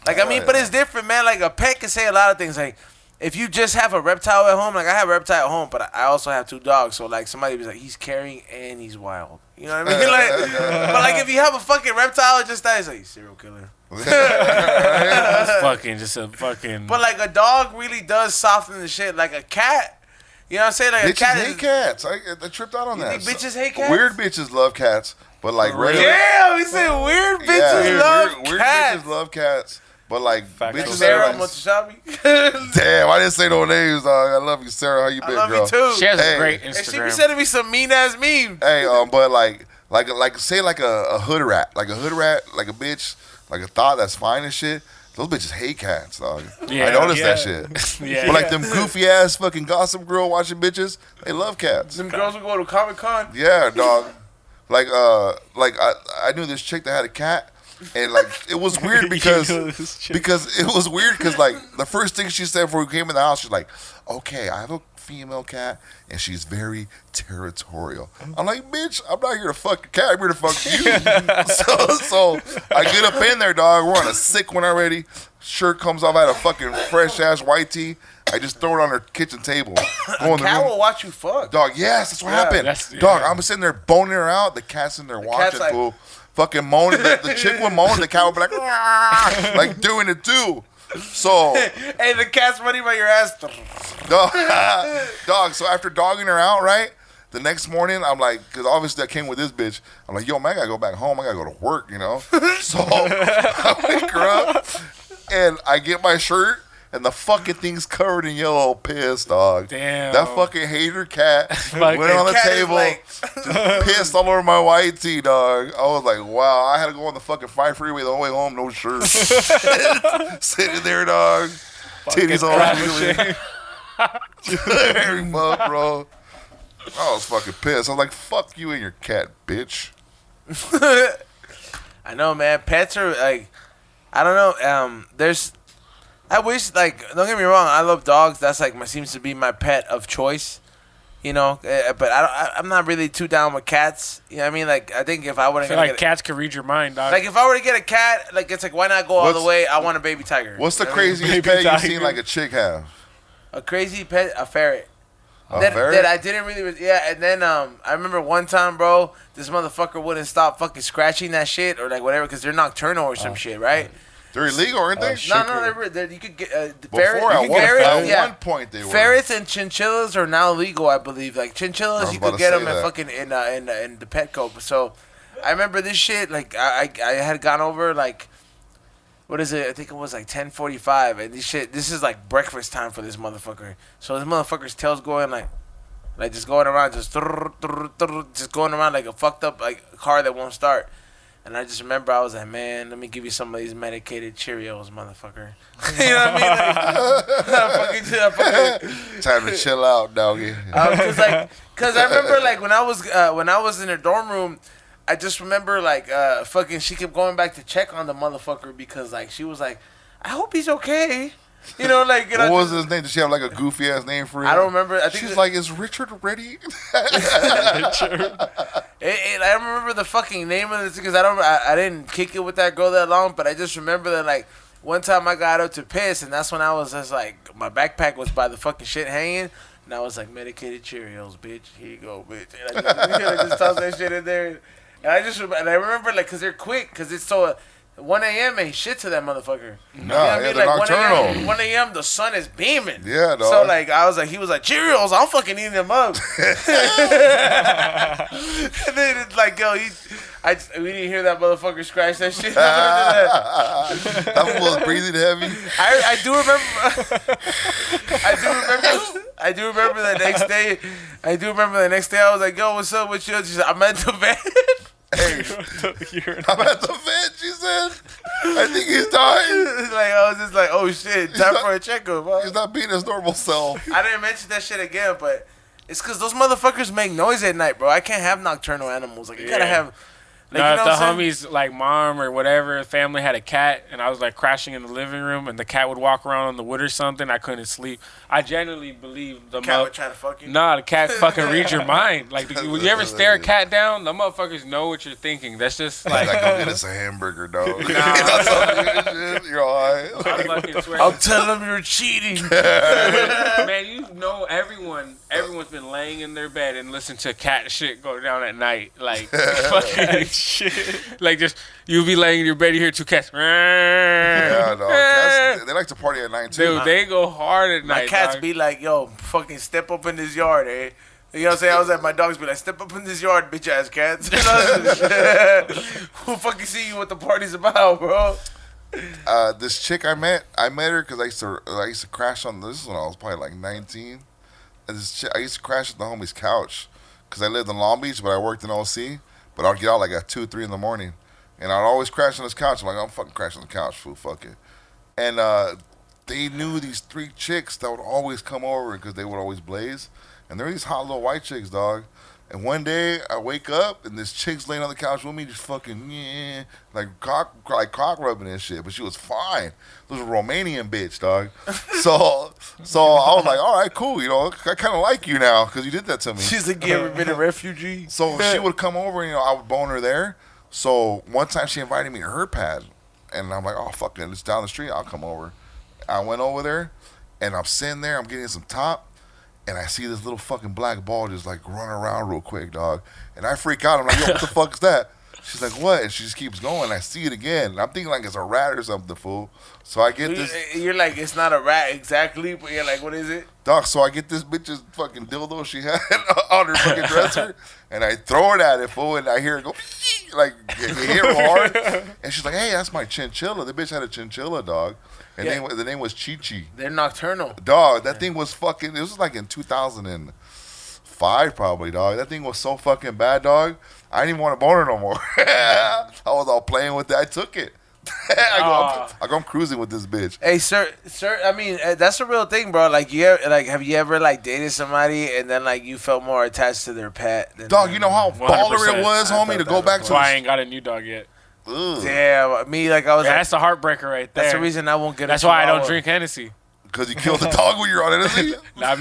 Like I mean, but it's different, man. Like a pet can say a lot of things. Like if you just have a reptile at home, like I have a reptile at home, but I also have 2 dogs. So like somebody was like, he's caring and he's wild. You know what I mean? Like, but like if you have a fucking reptile, it just dies like serial killer.
Fucking just a fucking.
But like a dog really does soften the shit. Like a cat. You know what I'm saying? Like
bitches
a cat
hate cats. I tripped out on that.
Think bitches hate cats?
Weird bitches love cats, but like regular.
Yeah, we say weird bitches love
weird
cats.
bitches love cats, but like bitches
Sarah
are like,
Motashabi.
damn, I didn't say no names, dog. I love you, Sarah. How you been,
I love
girl?
you too.
She has
Hey.
a great
And she be
Instagram.
sending me some mean ass memes.
Hey, but like say like a hood rat, like a bitch, like a thought that's fine and shit. Those bitches hate cats, dog.
Yeah,
I noticed
yeah.
that shit.
Yeah.
But like them goofy ass fucking Gossip Girl watching bitches, they love cats.
Them girls will go to Comic Con.
Yeah, dog. Like I knew this chick that had a cat, and like it was weird because like the first thing she said before we came in the house, she's like, "Okay, I have a female cat, and she's very territorial." I'm like, "Bitch, I'm not here to fuck your cat. I'm here to fuck you." so I get up in there, dog. We're on a sick one already. Shirt comes off. I had a fucking fresh ass white tee. I just throw it on her kitchen table. Go in the
Cat
room.
will watch you fuck.
Dog, yes, that's what happened. Dog, I'm sitting there boning her out. The cat's in there watching,
like,
fool. Fucking moaning. The chick would moan. The cat would be like, "Rah," like doing it too. So,
Hey, the cat's running by your ass.
dog. So after dogging her out, right? The next morning, I'm like, because obviously I came with this bitch. I'm like, yo, man, I gotta go back home. I gotta go to work, you know. So I wake her up, and I get my shirt. And the fucking thing's covered in yellow piss, dog.
Damn.
That fucking hater cat went on the
cat is
table,
like-
just pissed all over my white tee, dog. I was like, wow. I had to go on the fucking 5 freeway the whole way home, no shirt. Sitting there, dog. Titties all over me. Bro. I was fucking pissed. I was like, fuck you and your cat, bitch.
I know, man. Pets are like, I don't know. I wish, like, don't get me wrong. I love dogs. That's like seems to be my pet of choice. You know, but I'm not really too down with cats. You know what I mean? Like, I think if I were to
I feel like cats can read your mind, dog.
like if I were to get a cat, like it's like why not go all the way? I want a baby tiger.
What's the
You know what I mean?
craziest pet you've seen like a chick have?
A crazy pet, a ferret.
A
That
ferret?
I didn't really, yeah. And then I remember one time, bro, this motherfucker wouldn't stop fucking scratching that shit or like whatever because they're nocturnal or some shit, right?
They're illegal, aren't they?
No, you could get
Before,
ferret.
at one point they were.
Ferrets and chinchillas are now legal, I believe. Like chinchillas, you could get them in fucking in the Petco. So I remember this shit. Like I had gone over like, what is it? I think it was like 10:45, and this is like breakfast time for this motherfucker. So this motherfucker's tail's going like just going around, just going around like a fucked up like car that won't start. And I just remember I was like, man, let me give you some of these medicated Cheerios, motherfucker. You know what I mean? Like,
Time to chill out, doggy.
Cause I remember like when I was in her dorm room, I just remember like fucking she kept going back to check on the motherfucker because like she was like, I hope he's okay. You know, like
what was his name? Did she have like a goofy ass name for him?
I don't remember. I think
she's like, is Richard ready?
I don't remember the fucking name of this because I didn't kick it with that girl that long, but I just remember that like one time I got up to piss and that's when I was just like my backpack was by the fucking shit hanging and I was like medicated Cheerios, bitch. Here you go, bitch. And I just tossed that shit in there and I remember like because they're quick because it's so. 1 a.m. ain't shit to that motherfucker.
Nah,
you know what I mean?
they're
Like
nocturnal.
1 a.m. the sun is beaming.
Yeah, dog.
So like he was like Cheerios. I'm fucking eating them up. And then it's like, yo, we didn't hear that motherfucker scratch that shit.
That was breathing heavy.
I do remember. I do remember the next day. I was like, yo, what's up with you? She said, I'm at the vet.
Hey, I'm at the vet, she said. I think he's dying.
Like, I was just like, oh shit, time for a checkup. Huh?
He's not being his normal self.
I didn't mention that shit again, but it's because those motherfuckers make noise at night, bro. I can't have nocturnal animals. Like, you gotta have. Like,
no,
you know
if the homies, like mom or whatever, family had a cat, and I was like crashing in the living room, and the cat would walk around on the wood or something, I couldn't sleep. I genuinely believe the
cat would try to fuck you.
Nah, the cat fucking reads your mind. Like, when you ever stare a cat down, the motherfuckers know what you're thinking. That's just like,
go get us a hamburger, dog.
Nah.
You're all right.
I'll tell them you're cheating.
Man, you know everyone's been laying in their bed and listened to cat shit go down at night. Like, fucking shit. Like, just, you'll be laying in your bed, you hear two cats.
Yeah, dog. Cats, they like to party at night, too.
Dude, they go hard at night,
My cats
dog.
be like, yo, fucking step up in this yard, eh? You know what I'm saying? I was like, my dogs be like, step up in this yard, bitch ass cats. Who fucking see you what the party's about, bro?
This chick I met her because I used to crash on this when I was probably like 19. And this chick, I used to crash at the homie's couch because I lived in Long Beach, but I worked in OC. But I'd get out like at 2, 3 in the morning, and I'd always crash on his couch. I'm like, I'm fucking crashing on the couch, fool, fuck it. And they knew these 3 chicks that would always come over because they would always blaze, and they're these hot little white chicks, dog. And one day I wake up and this chick's laying on the couch with me, just fucking like cock rubbing and shit. But she was fine. It was a Romanian bitch, dog. So I was like, all right, cool. You know, I kind of like you now because you did that to me.
She's like, you ever been a refugee?
So she would come over and, I would bone her there. So one time she invited me to her pad. And I'm like, oh, fuck it. It's down the street. I'll come over. I went over there and I'm sitting there. I'm getting some top. And I see this little fucking black ball just like run around real quick, dog. And I freak out. I'm like, yo, what the fuck is that? She's like, what? And she just keeps going. I see it again. And I'm thinking like it's a rat or something, fool. So I get this.
You're like, it's not a rat exactly, but you're like, what is it?
Dog, so I get this bitch's fucking dildo she had on her fucking dresser. And I throw it at it, fool. And I hear it go, like, it hit real hard. And she's like, hey, that's my chinchilla. The bitch had a chinchilla, dog. And the name was Chi-Chi.
They're nocturnal.
Dog, that thing was fucking, it was like in 2005 probably, dog. That thing was so fucking bad, dog. I didn't even want to bone her no more. I was all playing with it. I took it. I'm cruising with this bitch.
Hey, sir, I mean, that's a real thing, bro. Like, have you ever like dated somebody and then like you felt more attached to their pet?
Dog, you know how baller it was, homie, to go back to.
That's why I ain't got a new dog yet.
Ugh.
Damn, me like I was.
Yeah,
like,
that's a heartbreaker right there.
That's the reason I won't get.
That's why I don't drink Hennessy.
Because you killed the dog when you're on Hennessy.
Nah, I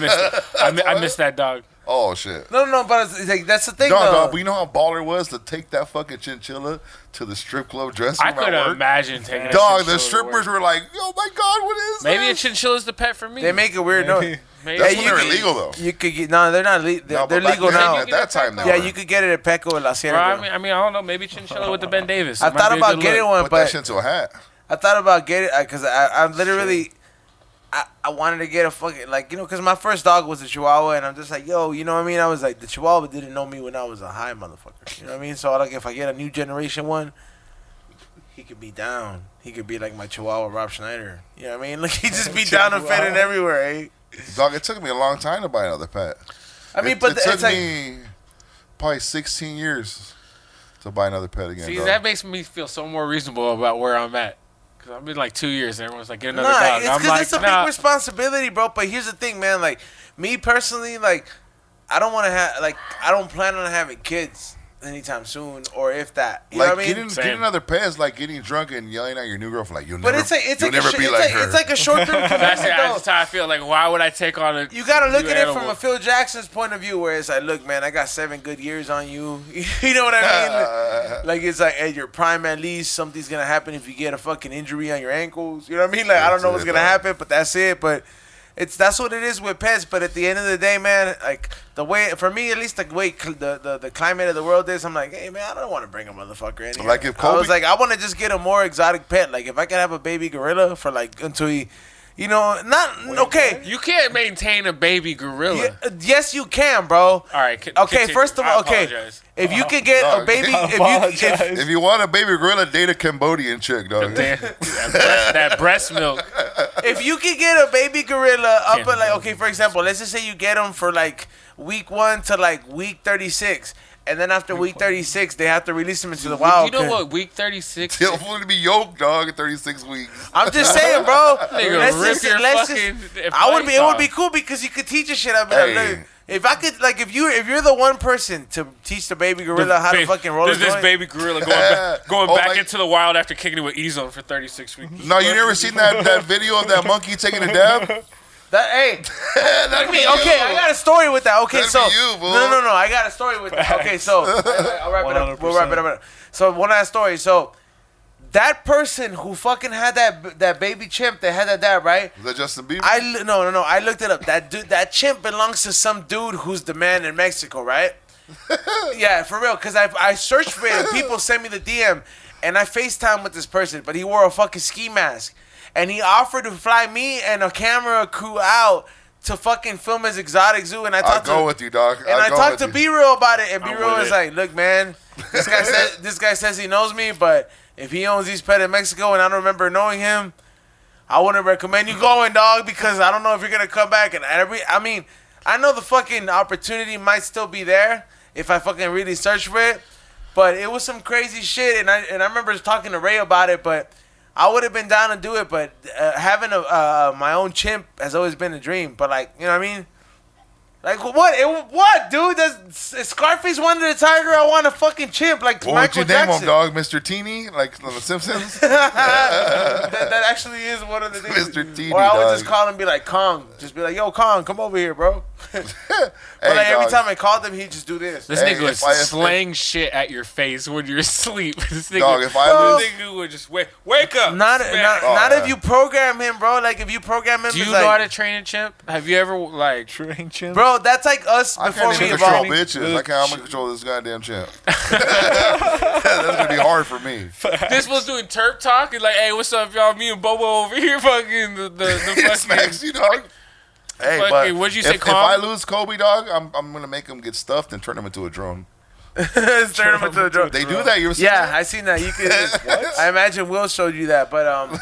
missed that dog.
Oh shit.
No, but it's like that's the thing,
dog, but you know how baller it was to take that fucking chinchilla to the strip club dressing room.
I couldn't imagine taking.
Dog, the strippers were like, "Oh my god, what is this?"
Maybe a chinchilla's the pet for me.
They make a weird noise.
Maybe.
That's when they're illegal though.
You could get they're not. They're legal now.
At that time,
yeah, you could get it at Petco and La Sierra.
I mean, I don't know. Maybe chinchilla with the Ben Davis.
I thought about getting one,
Put
but
that shit into a hat.
I thought about getting because I literally. I wanted to get a fucking, like, you know, because my first dog was a Chihuahua, and I'm just like, yo, you know what I mean? I was like, the Chihuahua didn't know me when I was a high motherfucker. You know what I mean? So, like, if I get a new generation one, he could be down. He could be like my Chihuahua, Rob Schneider. You know what I mean? Like, he just be down and fitting everywhere, eh?
Dog, it took me a long time to buy another pet.
I mean,
it took me probably 16 years to buy another pet again.
See,
dog.
that makes me feel so more reasonable about where I'm at. I've been like 2 years and everyone's like, get another dog.
It's because it's a big responsibility, bro. But here's the thing, man. Like, me personally, like, I don't want to have, like, I don't plan on having kids anytime soon, or if that. You know what I mean?
Getting another pet is like getting drunk and yelling at your new girlfriend, like, you'll
but
never,
it's
her.
It's like a short-term commitment,
That's how I feel. Like, why would I take on a
You got to look at
animal?
it from a Phil Jackson's point of view, where it's like, look, man, I got 7 good years on you. You know what I mean? Like, it's like, at your prime, at least, something's going to happen if you get a fucking injury on your ankles. You know what I mean? Like, I don't know what's going to happen, but that's it. But that's what it is with pets. But at the end of the day, man, like the way for me at least, the way the climate of the world is, I'm like, hey man, I don't want to bring a motherfucker in here.
Like if Kobe,
I was like, I want to just get a more exotic pet. Like if I could have a baby gorilla for like until he. You know, okay.
You can't maintain a baby gorilla.
Yes, you can, bro.
All right.
Okay, first of all, okay. If you could get a baby,
if you want a baby gorilla, date a Cambodian chick, dog.
that breast milk.
If you could get a baby gorilla up at like, okay, for example, let's just say you get them for like week 1 to like week 36. And then after week 36, they have to release them into the wild.
You know what? Week 36.
He'll fully be yoked, dog, at 36 weeks.
I'm just saying, bro.
It
would be cool because you could teach a shit. I'd be like, look, if I could, like, if you're the one person to teach the baby gorilla how to fucking roll.
There's this baby gorilla going back into the wild after kicking it with E-Zone for 36 weeks.
No, you never seen that video of that monkey taking a dab?
That'd be okay. I got a story with that. Okay,
that'd
so
you,
no, I got a story with that. Okay, so I'll wrap it up. We'll wrap it up. So one last story. So that person who fucking had that baby chimp that had that dad, right?
Is that Justin Bieber?
No. I looked it up. That dude, that chimp belongs to some dude who's the man in Mexico, right? Yeah, for real. Cause I searched for it and people sent me the DM and I FaceTime with this person, but he wore a fucking ski mask. And he offered to fly me and a camera crew out to fucking film his exotic zoo. And I talked
with you, dog.
And I talked to B-Real about it. And B-Real was like, look, man, this guy says he knows me, but if he owns these pets in Mexico and I don't remember knowing him, I wouldn't recommend you going, dog, because I don't know if you're going to come back. And I know the fucking opportunity might still be there if I fucking really search for it. But it was some crazy shit. And I remember talking to Ray about it, but I would have been down to do it, but having my own chimp has always been a dream. But like, you know what I mean? Like what, dude? Is Scarface wanted a tiger? I want a fucking chimp, like
what
Michael
would you name
Jackson.
him, dog? Mr. Teeny, like on The Simpsons.
that actually is one of the things.
Mr. Teeny,
or I would
dog.
just call him, and be like Kong, just be like, yo, Kong, come over here, bro. But
Hey,
like every
dog.
time I called him, he'd just do this.
This nigga was slaying shit at your face when you're asleep. This nigga,
Dog, this
nigga would just wake up.
Not if you program him, bro. Like if you program him.
Do you know how to train a chimp? Have you ever like
trained chimp?
Bro, that's like us
I
before
can't
we
even control
evolved.
bitches. I'm gonna control this goddamn chimp. That's gonna be hard for me.
This was doing Terp talk and like, hey, what's up, y'all? Me and Bobo over here, fucking the fucking.
Smacks you, dog. Hey,
Fucking,
but
what'd you say,
if
Kong?
I lose Kobe, dog, I'm gonna make him get stuffed and turn him into a drone.
Turn him into a drone.
They do that. You ever seen
Yeah,
that?
I seen that. You could. I imagine Will showed you that, but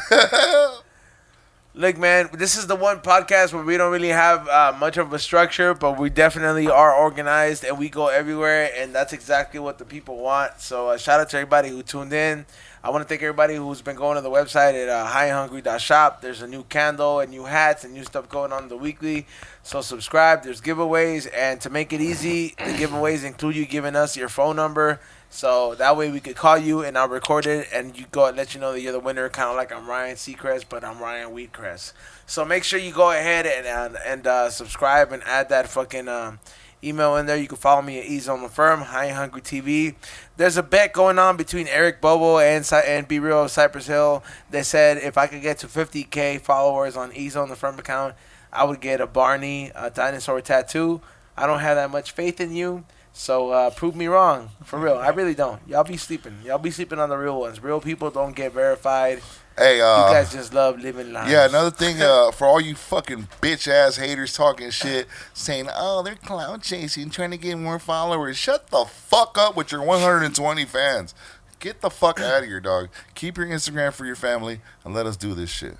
look, man, this is the one podcast where we don't really have much of a structure, but we definitely are organized and we go everywhere, and that's exactly what the people want. So shout out to everybody who tuned in. I want to thank everybody who's been going to the website at highhungry.shop. There's a new candle and new hats and new stuff going on the weekly. So subscribe. There's giveaways. And to make it easy, the giveaways include you giving us your phone number. So that way we could call you and I'll record it and you go and let you know that you're the winner. Kind of like I'm Ryan Seacrest, but I'm Ryan Wheatcrest. So make sure you go ahead and subscribe and add that fucking email in there. You can follow me at Ease on the Firm, High Hungry TV. There's a bet going on between Eric Bobo and Be Real of Cypress Hill. They said if I could get to 50K followers on Ease on the Firm account, I would get a Barney dinosaur tattoo. I don't have that much faith in you, so prove me wrong. For real, I really don't. Y'all be sleeping. Y'all be sleeping on the real ones. Real people don't get verified.
Hey,
you guys just love living lives.
Yeah, another thing for all you fucking bitch ass haters talking shit, saying, "Oh, they're cloud chasing, trying to get more followers." Shut the fuck up with your 120 fans. Get the fuck out of here, dog. Keep your Instagram for your family and let us do this shit.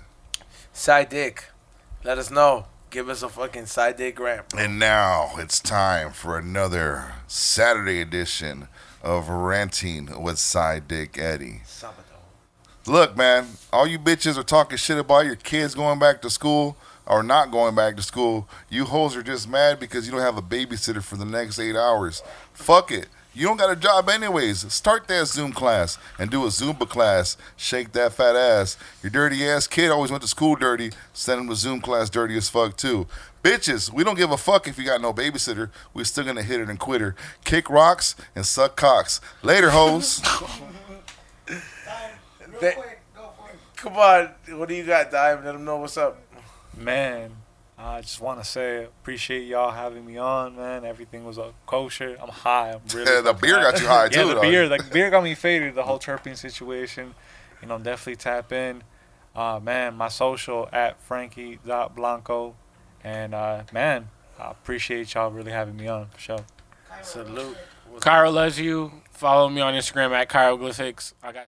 Sidedick, let us know. Give us a fucking Sidedick rant.
And now it's time for another Saturday edition of Ranting with Sidedick Eddie. Look, man, all you bitches are talking shit about your kids going back to school or not going back to school. You hoes are just mad because you don't have a babysitter for the next 8 hours. Fuck it. You don't got a job anyways. Start that Zoom class and do a Zumba class. Shake that fat ass. Your dirty ass kid always went to school dirty. Send him to Zoom class dirty as fuck too. Bitches, we don't give a fuck if you got no babysitter. We're still gonna hit it and quit her. Kick rocks and suck cocks. Later, hoes.
Come on, what do you got, Dime? Let them know what's up.
Man, I just want to say, appreciate y'all having me on, man. Everything was kosher. I'm high. I'm really.
Yeah, the beer got you high too.
Yeah, the beer got me faded. The whole terpene situation. You know, definitely tap in. Man, my social at Frankie.Blanco. And man, I appreciate y'all really having me on for sure.
Salute. Cairo loves you. Follow me on Instagram at Kieroglyphics. I got.